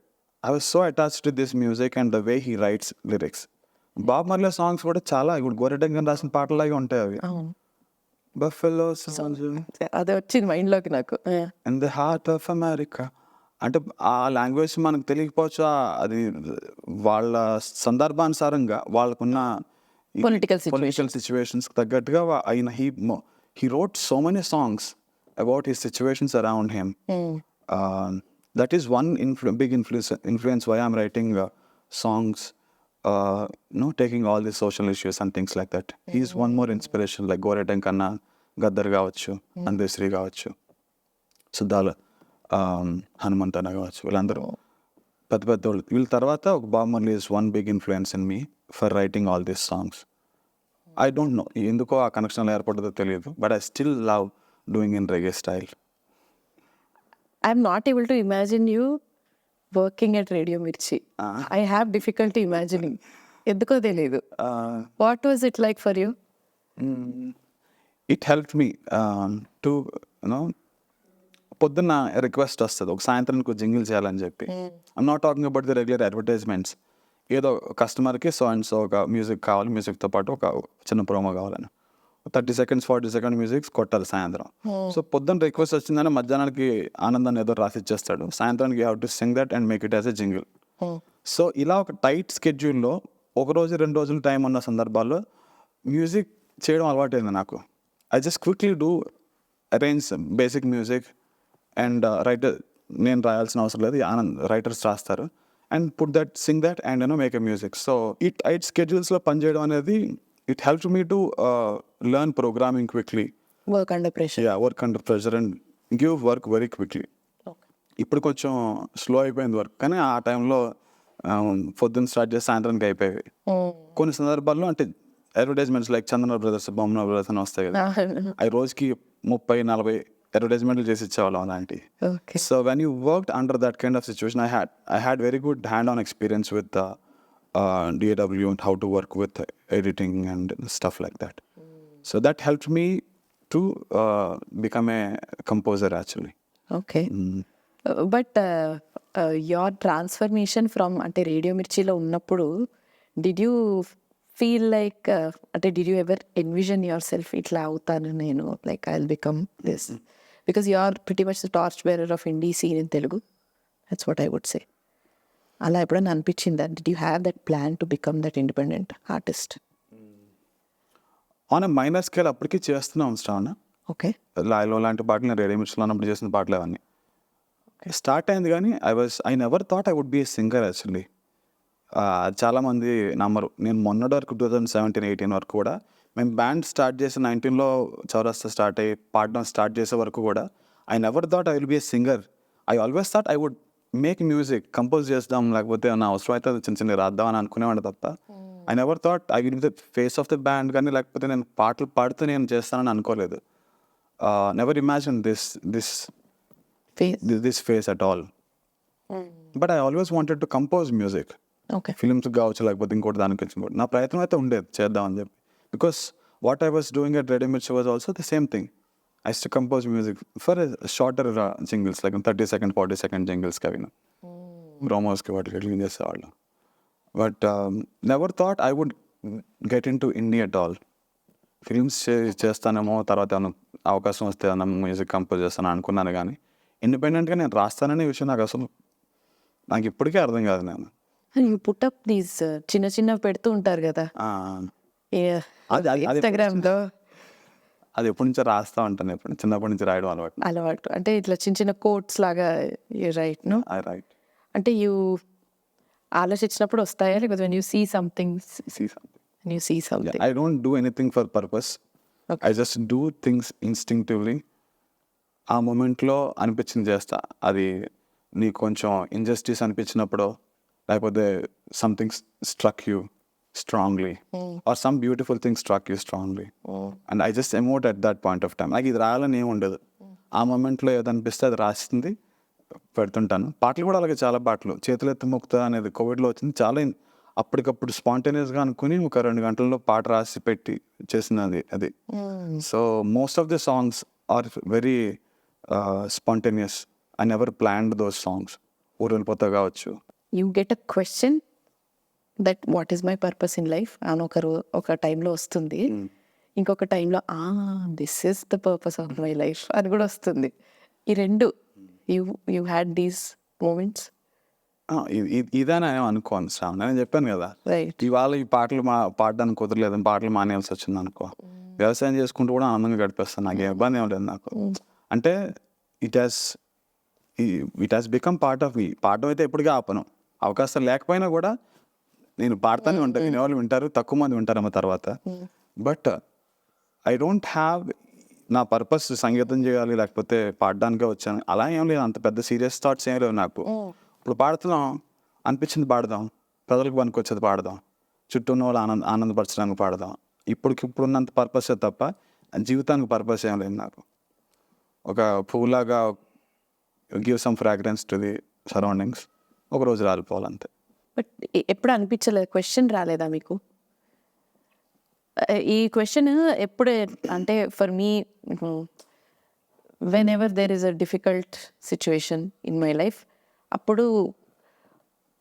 I was so attached to this music and the way he writes lyrics. Bob Marley songs కూడా చాలా ఇప్పుడు గోరెటి వెంకన్న రాసిన పాటలాగే ఉంటాయి అవి. బఫెలో అదే వచ్చింది మైండ్లోకి నాకు. In the heart of America అంటే ఆ లాంగ్వేజ్ మనకు తెలియకపోవచ్చు, అది వాళ్ళ సందర్భానుసారంగా వాళ్ళకున్న పొలిటికల్ సిచ్యువేషన్స్ తగ్గట్టుగా ఆయన he wrote so many songs about his situations around him. That is one big influence why I'm writing songs, taking all the social issues and things like that. He's one more inspiration, like Goreti Venkanna, Gaddar కావచ్చు, అందశ్రీ కావచ్చు, సుద్దాల హనుమంతన కావచ్చు, వీళ్ళందరూ పెద్ద పెద్ద వాళ్ళు. వీళ్ళ తర్వాత ఒక Bob Marley is one big influence in me for writing all these songs. I don't know ఎందుకో ఆ కనెక్షన్ ఏర్పడదో తెలియదు, but I still love doing in రెగే style. I'm not able to imagine you working at radio మిర్చి. ఐ హ్యావ్ డిఫికల్టీ ఇమాజినింగ్, ఎందుకో తెలియదు. What was it like for you? It help me to పొద్దున్న రిక్వెస్ట్ వస్తుంది ఒక సాయంత్రానికి జింగిల్ చేయాలని చెప్పి. I'm not talking about the regular advertisements. ఏదో కస్టమర్కి సో అండ్ సో ఒక మ్యూజిక్ కావాలి, మ్యూజిక్తో పాటు ఒక చిన్న ప్రోమో కావాలని 30 seconds 40 second మ్యూజిక్స్ కొట్టాలి సాయంత్రం. సో పొద్దున్న రిక్వెస్ట్ వచ్చిందని మధ్యాహ్నానికి ఆనందాన్ని ఏదో రాసి ఇచ్చేస్తాడు, సాయంత్రానికి you have to sing that and make it as a jingle. So ఇలా ఒక టైట్ స్కెడ్యూల్లో ఒక రోజు 2 రోజులు టైం ఉన్న సందర్భాల్లో మ్యూజిక్ చేయడం అలవాటైంది నాకు. I just quickly do arrange basic music and writer, నేను రాయాల్సిన అవసరం లేదు, రైటర్స్ రాస్తారు, and put that Singh that and make a music. So ఈ టైట్ స్కెడ్యూల్స్లో పనిచేయడం అనేది it helped me to learn programming quickly. Work under pressure. Yeah, work under pressure and give work very quickly. Okay. ఇప్పుడు కొంచెం స్లో అయిపోయింది వర్క్, కానీ ఆ టైంలో పొద్దున్న స్టార్ట్ చేసి సాయంత్రానికి అయిపోయాయి. కొన్ని సందర్భాల్లో అంటే అడ్వర్టైజ్మెంట్స్ లైక్ చందన బ్రదర్స్, బొమ్మన బ్రదర్స్ అని వస్తాయి కదా, అవి రోజుకి 30-40 అడ్వర్టైజ్మెంట్లు చేసి ఇచ్చేవాళ్ళం అలాంటివి. So when you worked under that kind of situation, I had very good hand-on experience with DAW and how to work with editing and stuff like that. So that helped me to become a composer actually. Okay. But your transformation from ante Radio Mirchilo ఉన్నప్పుడు did you feel like ante did you ever envision yourself itla avutanu nenu, like I'll become this? Because you are pretty much the torch bearer of indie scene in Telugu. That's what I would say. అలా ఎప్పుడైనా అనిపించిందా? Did you have that plan to become that independent artist? On a minor scale అప్పటికీ చేస్తున్నాం శ్రావణ. ఓకే. లాయలో లాంటి పాటలు నేను రేడియో మిర్చిలో ఉన్నప్పుడు చేసిన పాటలు అవన్నీ స్టార్ట్ అయింది, కానీ I never thought I would be a singer actually. చాలామంది నమ్మరు. నేను మొన్నటి వరకు 2017-18 వరకు కూడా మేము బ్యాండ్ స్టార్ట్ చేసి 19లో చౌరస్తా స్టార్ట్ అయ్యి పాడడం స్టార్ట్ చేసే వరకు కూడా I never thought I will be a singer. I always thought I would make music, compose చేద్దాం, లేకపోతే నా అవసరం అయితే చిన్న చిన్న రాద్దాం అని అనుకునేవాడు తప్ప I never thought I will be the face of the band, కానీ లేకపోతే నేను పాటలు పాడుతూ నేను చేస్తానని అనుకోలేదు. Never imagine this face at all. But I always wanted to compose music, films కావచ్చు లేకపోతే ఇంకోటి దానికి ఇంకోటి. నా ప్రయత్నం అయితే ఉండేది చేద్దామని చెప్పి, because what I was doing at radio Mirchi was also the same thing. I used to compose music for shorter jingles, like 30 second 40 second jingles kavina promos ki vaatiki clean chesevallu. But never thought I would get into indie at all. Films చేస్తానేమో, తర్వాత అవకాశం వస్తే అన్న మ్యూజిక్ కంపోజ్ చేస్తాను అనుకున్నాను, కానీ ఇండిపెండెంట్గా నేను రాస్తాననే విషయం నాకు ఇప్పటికీ అర్థం కాదు. నేను యూ పుట్ అప్ దీస్ చిన్న చిన్న పెడుతూ ఉంటారు కదా ఇన్స్టాగ్రామ్లో, అది ఎప్పటి నుంచో రాస్తా ఉంటాను, చిన్నప్పటి నుంచి రాయడం అలవాటు. అంటే ఇట్లా చిన్న చిన్న కోట్స్ లాగా రైట్ నో? I right. అంటే యూ ఆలోచించినప్పుడు వస్తాయా, లేకపోతే when you see something? When you see something. I don't do anything for purpose. Okay. I just do things instinctively. ఆ మూమెంట్లో అనిపించింది చేస్తా. అది నీకు కొంచెం ఇంజస్టిస్ అనిపించినప్పుడు, లేకపోతే something struck you strongly or some beautiful thing struck you strongly and I just emote at that point of time. నాకు ఇది రాయాలని ఏమి ఉండదు, ఆ మూమెంట్లో ఏదనిపిస్తే అది రాసింది పెడుతుంటాను. పాటలు కూడా అలాగే చాలా పాటలు, చేతులు ఎత్తి మొక్కుతా అనేది కోవిడ్లో వచ్చింది, చాలా అప్పటికప్పుడు స్పాంటేనియస్గా అనుకుని ఒక 2 గంటల్లో పాట రాసి పెట్టి చేసినది అది. So most of the songs are very spontaneous. I never planned those songs. ఊరు వెళ్ళిపోతా కావచ్చు. You get a question that what is my purpose in life అని ఒక టైంలో వస్తుంది, ఇంకొక టైంలో this is the purpose of my life అని కూడా వస్తుంది. ఈ రెండు యూ హ్యాడ్ దీస్ మూమెంట్స్? ఇదని నేను అనుకోను శ్రావణ, నేను చెప్పాను కదా రైట్. ఇవాళ ఈ పాటలు పాడడానికి కుదరలేదు, పాటలు మానేయాల్సి వచ్చింది అనుకో, వ్యవసాయం చేసుకుంటూ కూడా ఆనందంగా గడిపేస్తాను, నాకు ఏ ఇబ్బంది ఏం లేదు నాకు. అంటే it has become part of me. పాడడం అయితే ఎప్పటికీ ఆపను, అవకాశం లేకపోయినా కూడా నేను పాడుతూనే ఉంటాను. వినేవాళ్ళు వింటారు, తక్కువ మంది వింటారేమో తర్వాత. బట్ ఐ డోంట్ హ్యావ్ నా పర్పస్ సంగీతం చేయాలి లేకపోతే పాడడానికే వచ్చాను అలా ఏం లేదు, అంత పెద్ద సీరియస్ థాట్స్ ఏం లేవు నాకు. ఇప్పుడు పాడుతున్నాం అనిపించింది పాడదాం, ప్రజలకు పనికొచ్చేది పాడదాం, చుట్టూ ఉన్న వాళ్ళు ఆనందపరచడానికి పాడదాం. ఇప్పుడున్నంత పర్పసే తప్ప జీవితానికి పర్పస్ ఏం లేదు నాకు. ఒక పువ్వులాగా give some fragrance to the surroundings, ఒకరోజు రాలిపోవాలంతే. బట్ ఎప్పుడు అనిపించలేదు, క్వశ్చన్ రాలేదా మీకు? ఈ క్వశ్చన్ ఎప్పుడు అంటే for me whenever there is a difficult situation in my life, అప్పుడు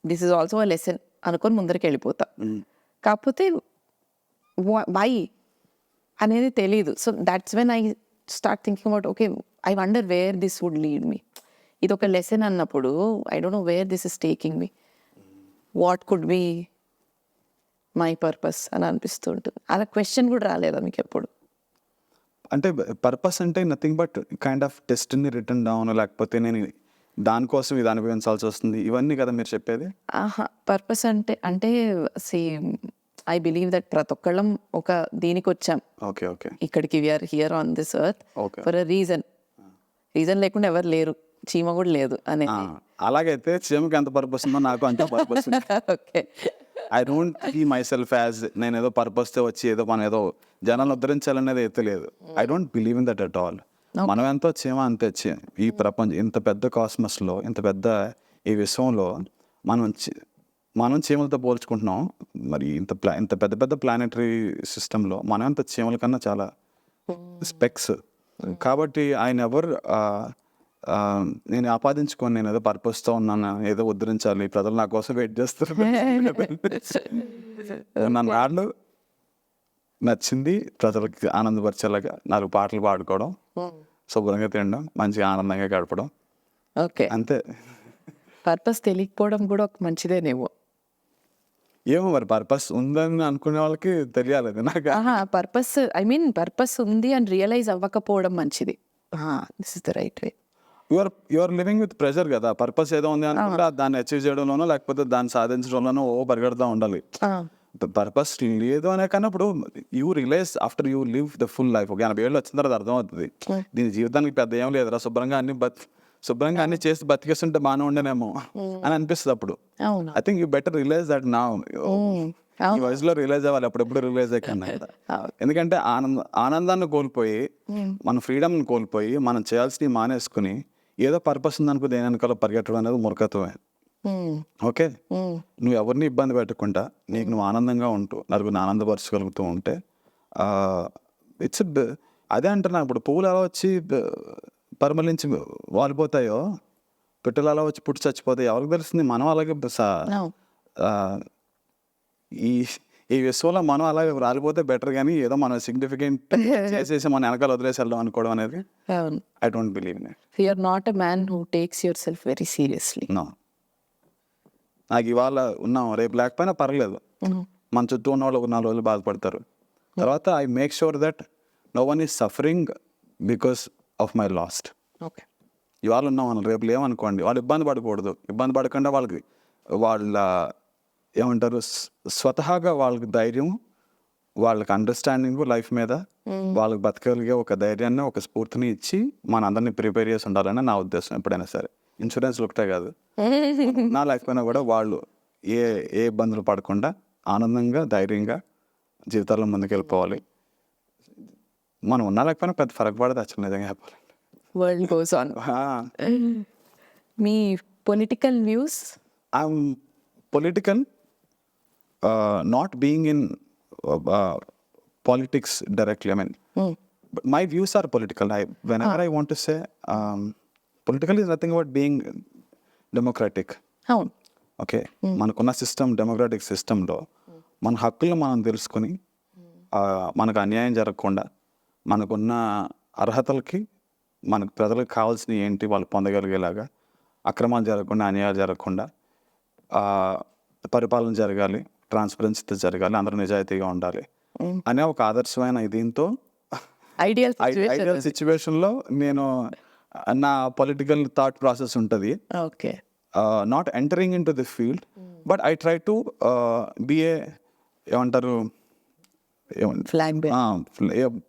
this is also a lesson అనుకొని ముందరికి వెళ్ళిపోతా. కాకపోతే వై అనేది తెలీదు. So that's when I start thinking about okay I wonder where this would lead me. ఇది ఒక లెసన్ అన్నప్పుడు I don't know where this is taking me, what could be my purpose అని అనిపిస్తూ ఉంటుంది. అలా క్వశ్చన్ కూడా రాలేదా మీకు ఎప్పుడు? అంటే పర్పస్ అంటే nothing but kind of destiny return down, లేకపోతే నేను దానికోసం ఇది అనుభవించాల్సి వస్తుంది, ఇవన్నీ కదా మీరు చెప్పేది? పర్పస్ అంటే సేమ్ ఐ బిలీవ్ దట్ ప్రతి ఒక్కళ్ళం ఒక దీనికి వచ్చాం. ఓకే ఓకే, ఇక్కడికి we are here on this earth for a reason లేకుండా ఎవరు లేరు, చీమ కూడా లేదు అనేది. అలాగైతే చీమకి ఎంత పర్పస్ ఉందో నాకు అంత purpose. Okay, I don't see myself as నేను ఏదో పర్పస్తో వచ్చి ఏదో మనం ఏదో జనాలను ఉద్ధరించాలనేది అయితే లేదు. I don't believe in that at all. మనం ఎంతో చీమ అంతే చీమ. ఈ ప్రపంచం ఇంత పెద్ద కాస్మస్లో, ఇంత పెద్ద ఈ విశ్వంలో మనం చీమలతో పోల్చుకుంటున్నాం. మరి ఇంత పెద్ద పెద్ద ప్లానెటరీ సిస్టంలో మనం అంత చీమల కన్నా చాలా స్పెక్స్. కాబట్టి ఆయన ఎవరు నేను ఆపాదించుకొని నేను ఏదో పర్పస్తో ఉన్నాను, ఏదో ఉద్ధరించాలి, ప్రజలు నా కోసం వెయిట్ చేస్తారు. నన్ను వాళ్ళు నచ్చింది ప్రజలకి ఆనందపరిచేలాగా 4 పాటలు పాడుకోవడం, శుభ్రంగా తినడం, మంచిగా ఆనందంగా గడపడం, ఓకే అంతే. పర్పస్ తెలియకపోవడం కూడా ఒక మంచిదేనేమో. ఏమో మరి పర్పస్ ఉందని అనుకునే వాళ్ళకి తెలియాలి నాకు. పర్పస్ ఉంది అని రియలైజ్ అవ్వకపోవడం మంచిది. This is the right way. Your living with pressure కదా. పర్పస్ ఏదో ఉంది అనుకుంటే దాన్ని అచీవ్ చేయడంలోనో లేకపోతే దాన్ని సాధించడంలోనో పరిగెడతా ఉండాలి. పర్పస్ లేదు అనే కన్నా ఇప్పుడు you realize after you live the full life. ఒక 80 ఏళ్ళు వచ్చిన తర్వాత అర్థమవుతుంది దీని జీవితానికి పెద్ద ఏం లేదురా, శుభ్రంగా అన్ని చేసి బతికేస్తుంటే బాగానే ఉండేనేమో అని అనిపిస్తుంది అప్పుడు. I think you better realize that now. ఈ వయసులో రియలైజ్ అవ్వాలి, అప్పుడెప్పుడు రియలైజ్ అయ్యకన్నా. ఎందుకంటే ఆనందాన్ని కోల్పోయి, మన ఫ్రీడమ్ని కోల్పోయి, మనం చేయాల్సినవి మానేసుకుని ఏదో పర్పస్ ఉందనుకో దేని వెనకాల పరిగెట్టడం అనేది మూర్ఖత్వమే. ఓకే, నువ్వు ఎవరిని ఇబ్బంది పెట్టకుండా నీకు నువ్వు ఆనందంగా ఉంటూ నలుగురిని ఆనందపరచగలుగుతూ ఉంటే ఇట్స్ అదే అంటున్నా. ఇప్పుడు పువ్వులు ఎలా వచ్చి పరిమళించి వాలిపోతాయో, పిట్టలు అలా వచ్చి పుట్టి చచ్చిపోతాయి, ఎవరికి తెలుస్తుంది? మనం అలాగే ఈ విశ్వంలో మనం అలాగే రాలిపోతే బెటర్, కానీ ఏదో మనం సిగ్నిఫికెంట్ చేసేసి మన వెనకాల వదిలేసి వెళ్దాం అనుకోవడం అనేది I don't believe in it. You are not a man who takes yourself very seriously. No, నాకు ఇవాళ ఉన్నాం రేపు లేకపోయినా పర్లేదు, మన చుట్టూ ఉన్న వాళ్ళు ఒక 4 రోజులు బాధపడతారు. తర్వాత I make sure that no one is suffering because of my last. Okay, ఇవాళ ఉన్నాం మనం రేపు లేవనుకోండి, వాళ్ళు ఇబ్బంది పడకూడదు. ఇబ్బంది పడకుండా వాళ్ళ ఏమంటారు స్వతహాగా వాళ్ళకి ధైర్యం, వాళ్ళకి అండర్స్టాండింగ్ లైఫ్ మీద, వాళ్ళకి బతకగలిగే ఒక ధైర్యాన్ని, ఒక స్ఫూర్తిని ఇచ్చి మన అందరినీ ప్రిపేర్ చేసి ఉండాలని నా ఉద్దేశం. ఎప్పుడైనా సరే ఇన్సూరెన్స్లు ఒకటే కాదు, నా లైఫ్ పైన కూడా వాళ్ళు ఏ ఏ ఇబ్బందులు పడకుండా ఆనందంగా ధైర్యంగా జీవితాల్లో ముందుకు వెళ్ళిపోవాలి. మనం ఉన్నా లేకపోయినా పెద్ద ఫరక్ పడదు యాక్చువల్ నిజంగా చెప్పాలంటే. World goes on. Me political views? I'm political, not being in politics directly. I mean, but my views are political. Whenever I want to say, political is nothing about being democratic. అవును. ఓకే, మనకున్న సిస్టమ్ డెమోక్రాటిక్ సిస్టంలో మన హక్కులను మనం తెలుసుకొని మనకు అన్యాయం జరగకుండా మనకున్న అర్హతలకి మనకు ప్రజలకు కావాల్సినవి ఏంటి వాళ్ళు పొందగలిగేలాగా అక్రమాలు జరగకుండా అన్యాయాలు జరగకుండా పరిపాలన జరగాలి, ట్రాన్స్పరెన్సీతో జరగాలి, అందరూ నిజాయితీగా ఉండాలి అనే ఒక ఆదర్శమైన దీంతో ఐడియల్ సిచ్యువేషన్లో నేను నా పొలిటికల్ థాట్ ప్రాసెస్ ఉంటుంది. Okay. Not entering in to the field, but I try to be a ఏమంటారు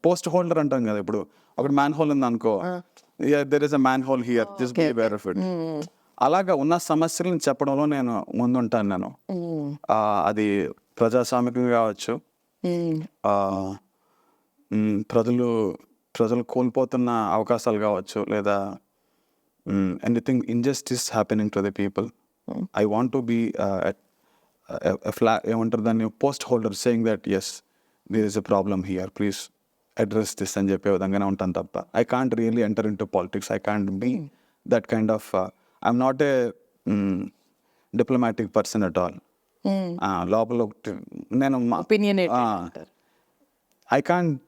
పోస్ట్ హోల్డర్ అంటాం కదా. ఇప్పుడు ఒక మ్యాన్ హోల్ ఉంది అనుకో, there is a man whole here, just be aware of it. అలాగా ఉన్న సమస్యలను చెప్పడంలో నేను ముందుంటాను. నేను అది ప్రజాస్వామికంగా కావచ్చు, ప్రజలు కోల్పోతున్న అవకాశాలు కావచ్చు, లేదా anything injustice happening to the people. I want to be ఏమంటారు దాన్ని, post holder saying that yes there is a problem here, please address this అని చెప్పే విధంగానే ఉంటాను తప్ప I can't really enter into politics. I can't be that kind of, I'm not a diplomatic person at all. లోపల నేను ఐ కాంట్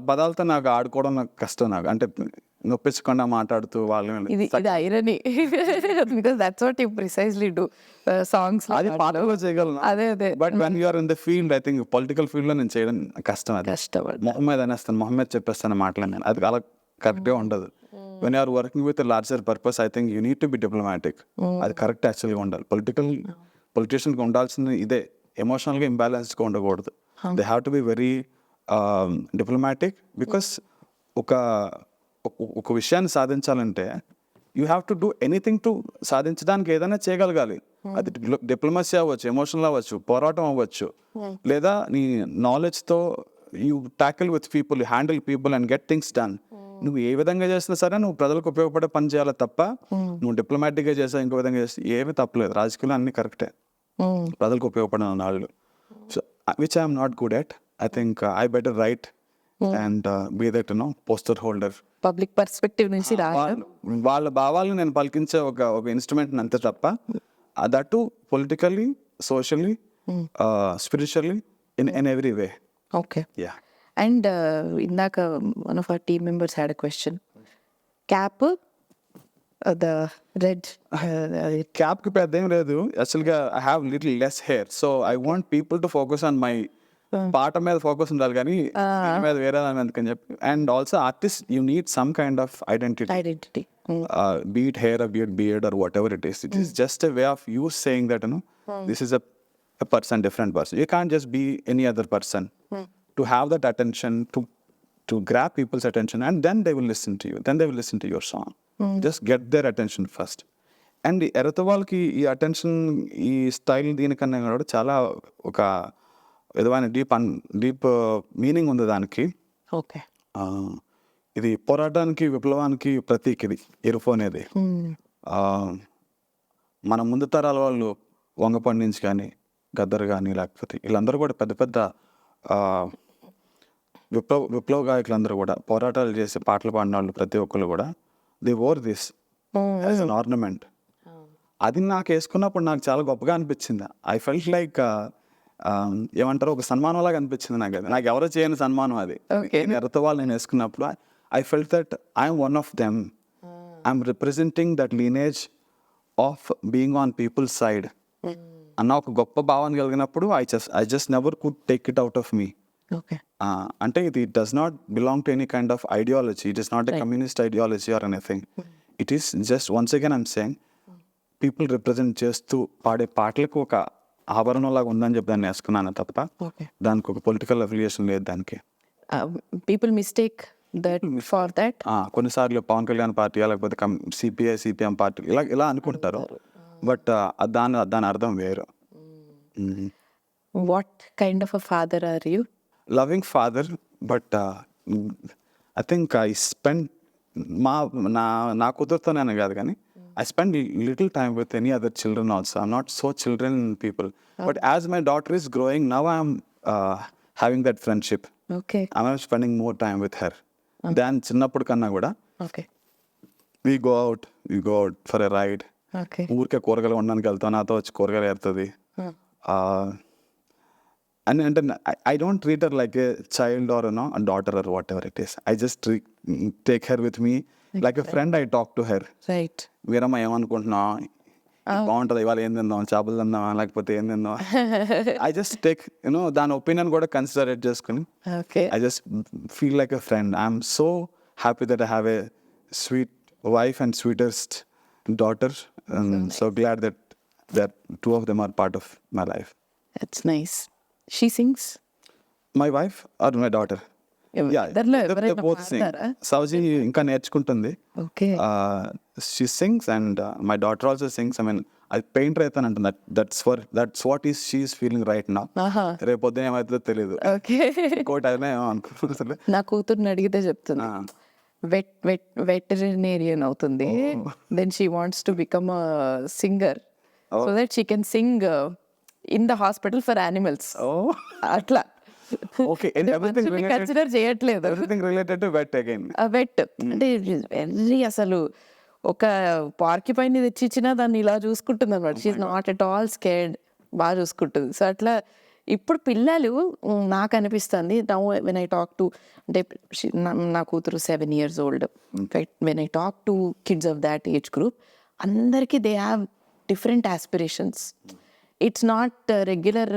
పదాలతో నాకు ఆడుకోవడం నాకు కష్టం. నాకు అంటే నొప్పించకుండా మాట్లాడుతూ వాళ్ళని, ఇది irony because that's what you precisely do. Songs అది పాటలో చేయగలను, అదే but when you are in the field, I think political field లో నేను చేయడం కష్టం. అది మొహమ్మద్ అనేస్తాను, మొహమ్మద్ చెప్పేస్తాను మాటలు. నేను అది అలా కరెక్ట్గా ఉండదు. When you are working with larger purpose, I think you need to be diplomatic. అది కరెక్ట్ యాక్చువల్గా ఉండాలి. పొలిటీషియన్కి ఉండాల్సిన ఇదే, ఎమోషనల్గా ఇంబ్యాలెన్స్డ్గా ఉండకూడదు. They have to be very diplomatic, because ఒక విషయాన్ని సాధించాలంటే you have to do anything to సాధించడానికి ఏదైనా చేయగలగాలి. అది డిప్లొమసీ అవ్వచ్చు, ఎమోషనల్ అవ్వచ్చు, పోరాటం అవ్వచ్చు, లేదా నీ నాలెడ్జ్తో you tackle with people, handle people and get things done. నువ్వు ఏ విధంగా చేసినా సరే నువ్వు ప్రజలకు ఉపయోగపడే పని చేయాలి తప్ప నువ్వు డిప్లొమాటిక్గా చేసా ఇంకో విధంగా చేస్తే ఏమీ తప్పలేదు. రాజకీయాలు అన్నీ కరెక్టే, ప్రజలకు ఉపయోగపడిన నాళ్ళు. So which I'm not good at. I think I better write and be that poster holder. Public perspective నుంచి వాళ్ళ భావాలను నేను పలికించే ఒక ఇన్స్ట్రుమెంట్ అంతే తప్ప that to politically, socially, spiritually, in every way. Okay. Ya. And ఇందాక one of our team members had a question. Cap, the red క్యాప్కి పెద్ద ఏం లేదు యాక్చువల్గా. I have little less hair, so I want people to focus on my పాట మీద ఫోకస్ ఉండాలి కానీ మీద వేరే దాని అందుకని చెప్పి. And also artist you need some kind of identity, be it hair, a beard or whatever it is. It is just a way of you saying that this is a person, different person. You can't just be any other person. To have that attention, to grab people's attention, and then they will listen to you, then they will listen to your song. Just get their attention first. And ఈ ఎర్రత వాళ్ళకి ఈ అటెన్షన్, ఈ స్టైల్ దీనికన్నా కూడా చాలా ఒక విధమైన డీప్ మీనింగ్ ఉంది దానికి. ఓకే. ఇది పోరాటానికి, విప్లవానికి ప్రతీక. ఇది ఎరుపు అనేది మన ముందు తరాల వాళ్ళు వంగపండి నుంచి కానీ, గద్దర్ కానీ, లేకపోతే వీళ్ళందరూ కూడా పెద్ద పెద్ద విప్లవ గాయకులందరూ కూడా, పోరాటాలు చేసి పాటలు పాడిన వాళ్ళు ప్రతి ఒక్కరు కూడా they wore this as an ornament. అది నాకు వేసుకున్నప్పుడు నాకు చాలా గొప్పగా అనిపించింది. ఐ ఫెల్ట్ లైక్ ఏమంటారు, ఒక సన్మానం లాగా అనిపించింది నాకు. అది నాకు ఎవరో చేయని సన్మానం అది. ఎర్రతో వాళ్ళు నేను వేసుకున్నప్పుడు I felt that I am one of them. I'm representing that lineage of being on people's side. అన్న ఒక గొప్ప భావన కలిగినప్పుడు I just never could take it out of me. Okay. అంటే ఇది does not belong to any kind of ideology. It is not a communist ideology or anything. It is just, once again I'm saying, people represent చేస్తూ పాడే పాటలకు ఒక ఆభరణం లాగా ఉందని చెప్పి దాన్ని వేసుకున్నాను తప్ప దానికి ఒక పొలిటికల్ అఫిలియేషన్ లేదు దానికి. People mistake that for that కొన్నిసార్లు పవన్ కళ్యాణ్ పార్టీ లేకపోతే సిపిఐ సిపిఎం పార్టీ ఇలా అనుకుంటారు. బట్ దాని అర్థం వేరు. What kind of a father are you? Loving father, but I think I spend నా కూతురుతోనే కాదు కానీ I spend little time with any other children also. I'm not so children people. But as my daughter is growing, now I'm having that friendship. Okay. I'm spending more time with her. Than చిన్నప్పుడు కన్నా కూడా Okay. we go out for a ride. Okay. ఊరికే కూరగాయలు ఉండడానికి వెళ్తాం, నాతో వచ్చి కూరగాయలు ఏరుతుంది. And I don't treat her like a child or a daughter or whatever it is. I just take her with me like a friend. I talk to her. Right. Veeramma ఏమనుకుంటున్నావు, బాగుంటుంది, ఇవాళ ఏం తిందాం, చేపలు తిందామా లేకపోతే ఏం తిందాం. ఐ జస్ట్ టేక్ దాని ఒపీనియన్ కూడా కన్సిడరేట్ చేసుకుని Okay. I just feel like a friend. I'm so happy that I have a sweet wife and sweetest daughter, and so glad that two of them are part of my life. That's nice. She sings? My wife or my daughter? ఇద్దరిలో they ఎవరైనా both sing. పాడతారా? Savji ఇంకా నేర్చుకుంటుంది. Okay. She sings and my daughter also sings. I mean, I painter అయితానంట. That's what she is feeling right now. రేపు పొద్దున ఏమవుతుందో తెలియదు. Okay. ఇంకోటి అయినా ఏమో అనుకుంటున్నా. నా కూతుర్ని అడిగితే చెప్తుంది వెటరినేరియన్ అవుతుంది. Then she wants to become a singer so that she can sing in the hospital for animals. అట్లా Okay, and కన్సిడర్ చేయట్లేదు. everything related to vet again. Vet అంటే వెరీ అసలు ఒక పార్కి పైన తెచ్చిచ్చినా దాన్ని ఇలా చూసుకుంటుంది అనమాట. She's not at all scared. బాగా చూసుకుంటుంది. సో అట్లా ఇప్పుడు పిల్లలు నాకు అనిపిస్తుంది now when I talk to అంటే నా కూతురు 7 years old. When I talk to kids of that age group అందరికీ they have different aspirations. It's not regular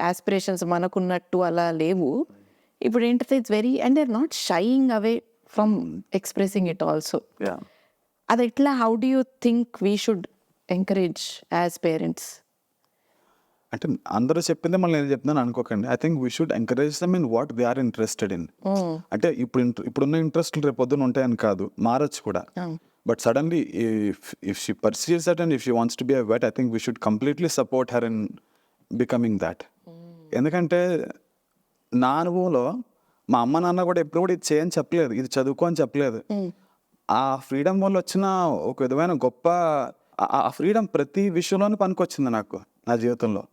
aspirations మనకున్నట్టు అలా లేవు. ఇప్పుడు ఏంటంటే it's very and they are not shying away from expressing it also. Yeah. అది ఎట్లా how do you think we should encourage as parents? అంటే అందరూ చెప్పిందే మళ్ళీ నేను చెప్తున్నాను అనుకోకండి. I think we should encourage them in what they are interested in. అంటే ఇప్పుడున్న ఇంట్రెస్ట్లు రేపు పొద్దున ఉంటాయని కాదు, మారచ్చు కూడా. But suddenly if she perceives that and if she wants to be a vet, I think we should completely support her in becoming that. ఎందుకంటే నా అనుభవంలో మా అమ్మ నాన్న కూడా ఎప్పుడు కూడా ఇది చేయని చెప్పలేదు, ఇది చదువుకో అని చెప్పలేదు. ఆ ఫ్రీడమ్ వల్ల వచ్చిన ఒక విధమైన గొప్ప ఆ ఫ్రీడమ్ ప్రతి విషయంలోనూ పనికొచ్చింది నాకు నా జీవితంలో.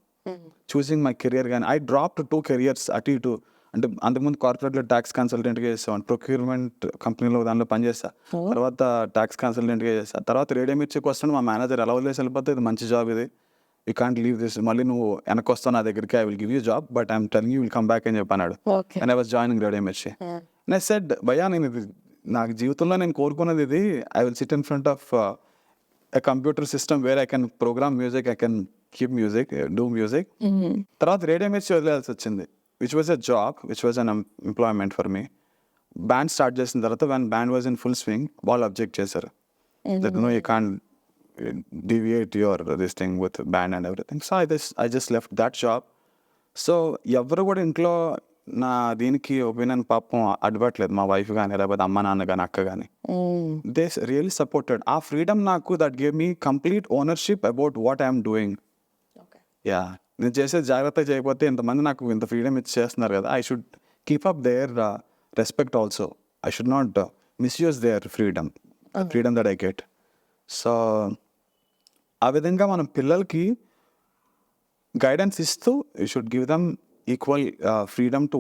చూసింగ్ మై కెరియర్ కానీ ఐ డ్రాప్డ్ 2 careers అటు ఇటు. అంటే అంతకుముందు కార్పొరేట్లో ట్యాక్స్ కన్సల్టెంట్గా చేసాను, ప్రొక్యూర్మెంట్ కంపెనీలో దానిలో పనిచేస్తా, తర్వాత ట్యాక్స్ కన్సల్టెంట్గా చేస్తా, తర్వాత రేడియో మిర్చికి వస్తాను. మా మేనేజర్ ఎలా వదిలేసి వెళ్ళిపోతే ఇది మంచి జాబ్, ఇది యూ కాంట్ లీవ్ దిస్, మళ్ళీ నువ్వు వెనక్కి వస్తావు నా దగ్గరికి, I will give you job but I'm telling you will come back అని చెప్పన్నాడు. And I was joining radio Mirchi. And I said భయ్యా నేను ఇది నాకు జీవితంలో నేను కోరుకున్నది ఇది, I will sit in front of a computer system where I can program music, I can keep music, do music. తర్వాత రేడియో మిర్చి వదిలేయాల్సి వచ్చింది, which was a job, which was an employment for me. Band start చేసిన తర్వాత when band was in full swing, వాళ్ళు అబ్జెక్ట్ చేశారు that no, you can't deviate your this thing with band and everything. So I just left that job. So ఎవరు కూడా ఇంట్లో నా దీనికి ఒపీనియన్ పాపం అడ్డుపట్టలేదు, మా వైఫ్ కానీ లేకపోతే అమ్మ నాన్న కానీ అక్క కానీ. They really supported. ఆ ఫ్రీడమ్ నాకు that gave me complete ownership about what I'm doing. Yeah, నేను చేసేది జాగ్రత్తగా చేయకపోతే ఇంతమంది నాకు ఇంత ఫ్రీడమ్ ఇచ్చి చేస్తున్నారు కదా, I should keep up their respect also. I should not misuse their freedom that I get. So ఆ విధంగా మనం పిల్లలకి గైడెన్స్ ఇస్తూ you should give them equal freedom to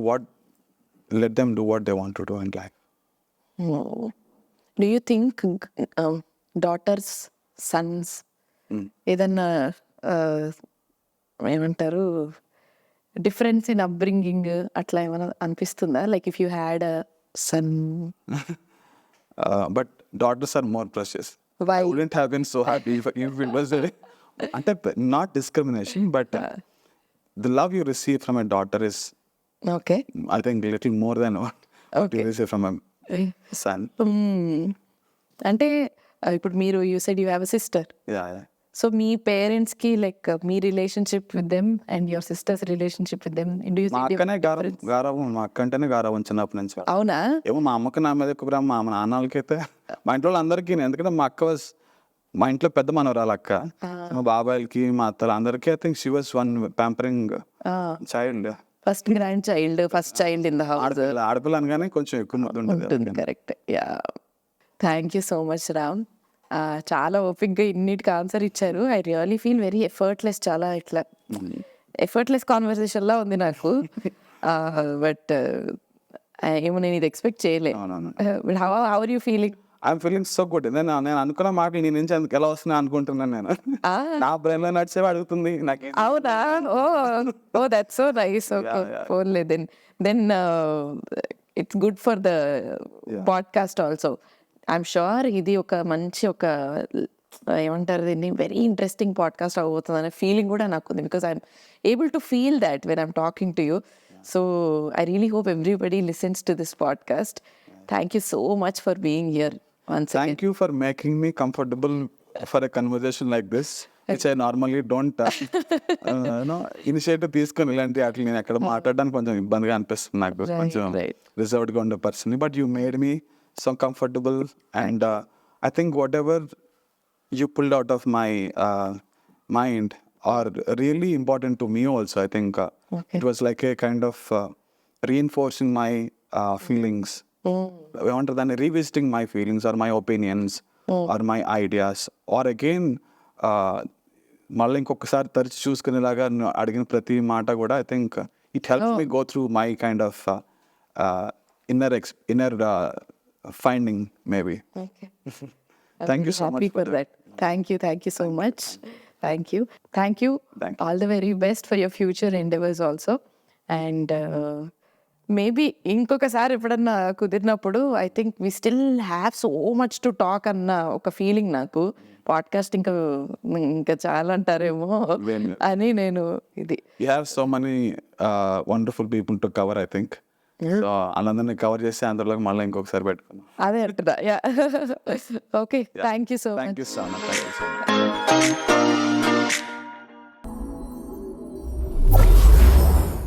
let them do what they want to do in life. Do you think daughters, sons ఏదన్నా ఏమంటారు డిఫరెన్స్ ఇన్ అప్బ్రింగింగ్ అట్లా ఏమైనా అనిపిస్తుందా? Like if you had a son. But daughters are more precious. Why? I wouldn't have been so happy if it was అంటే not discrimination, but the love you receive from a daughter is, okay, I think little more than what you receive from a son. అంటే ఇప్పుడు మీరు you said you have a sister. Yeah. So మీ పేరెంట్స్కి లైక్ మీ relationship with them and your sister's relationship with them, మా అక్కనే గారావం, మా అక్క అంటేనే గారావం చిన్నప్పటి నుంచి. అవునా? ఏమో మా అమ్మకి నా మీద ఎక్కువ ప్రేమ, మా నాన్నలకైతే మా ఇంట్లో అందరికీ. ఎందుకంటే మా అక్క వాజ్ మా ఇంట్లో పెద్ద మనవరాలు అక్క, మా బాబాయిలకి మా అత్తలు అందరికీ I think she was one pampering child. First grand child, first child in the house. ఆడపిల్ల అనగానే కొంచెం ఎక్కువ ముద్దు ఉంటుంది. Correct. Yeah, thank you so much Ram. చాలా ఓపిక్గా ఇన్నిటికి ఆన్సర్ ఇచ్చారు. I really feel very effortless, చాలా ఇట్లా ఎఫర్ట్లెస్ కాన్వర్సేషన్లా ఉంది నాకు. బట్ ఏమో నేను ఇది ఎక్స్పెక్ట్ చేయలే. But how are you feeling? I'm feeling so good. నేను అనుకున్న మాట నీ నుంచి ఎలా వస్తున్నా అనుకుంటున్నాను. నేను నా బ్రెయిన్ లో నడిచేవి అడుగుతుంది నాకు. అవునా? Oh that's so nice. Only then it's good for the podcast also. I'm sure ఇది ఒక మంచి ఒక ఏమంటారు దీన్ని, వెరీ ఇంట్రెస్టింగ్ పాడ్కాస్ట్ అవబోతుంది అనే ఫీలింగ్ కూడా నాకు ఉంది. Because I'm able to feel that when I'm talking to you. So I really hope everybody listens to this podcast. Thank you so much for being here once again. Thank you for making me comfortable for a conversation like this, which I normally don't initiative తీసుకొని ఇలాంటి వాటిని నేను ఎక్కడ మాట్లాడడానికి కొంచెం ఇబ్బందిగా అనిపిస్తుంది నాకు, కొంచెం రిజర్వ్డ్గా ఉండే person. But you made me so comfortable and I think whatever you pulled out of my mind are really important to me also. I think it was like a kind of reinforcing my feelings. ఏమంటారు దాన్ని, revisiting my feelings or my opinions or my ideas or again మళ్ళీ ఇంకొకసారి తరచి చూసుకునేలాగా అడిగిన ప్రతి మాట కూడా I think it helps me go through my kind of inner finding maybe. Thank you so much for that. Thank you so much. Thank you. All the very best for your future endeavors also. And maybe ఇంకొకసారి ఎప్పుడన్నా కుదిరినప్పుడు I think we still have so much to talk అన్న ఒక ఫీలింగ్ నాకు. పాడ్కాస్ట్ ఇంకా చాలా అంటారేమో అని నేను ఇది. You have so many wonderful people to cover. I think so అందరినీ కవర్ చేసి అందులో మళ్ళీ ఇంకొకసారి పెట్టుకున్నాం. అదే అంటున్నా. Yeah, okay. Thank you so much. Thank you so much.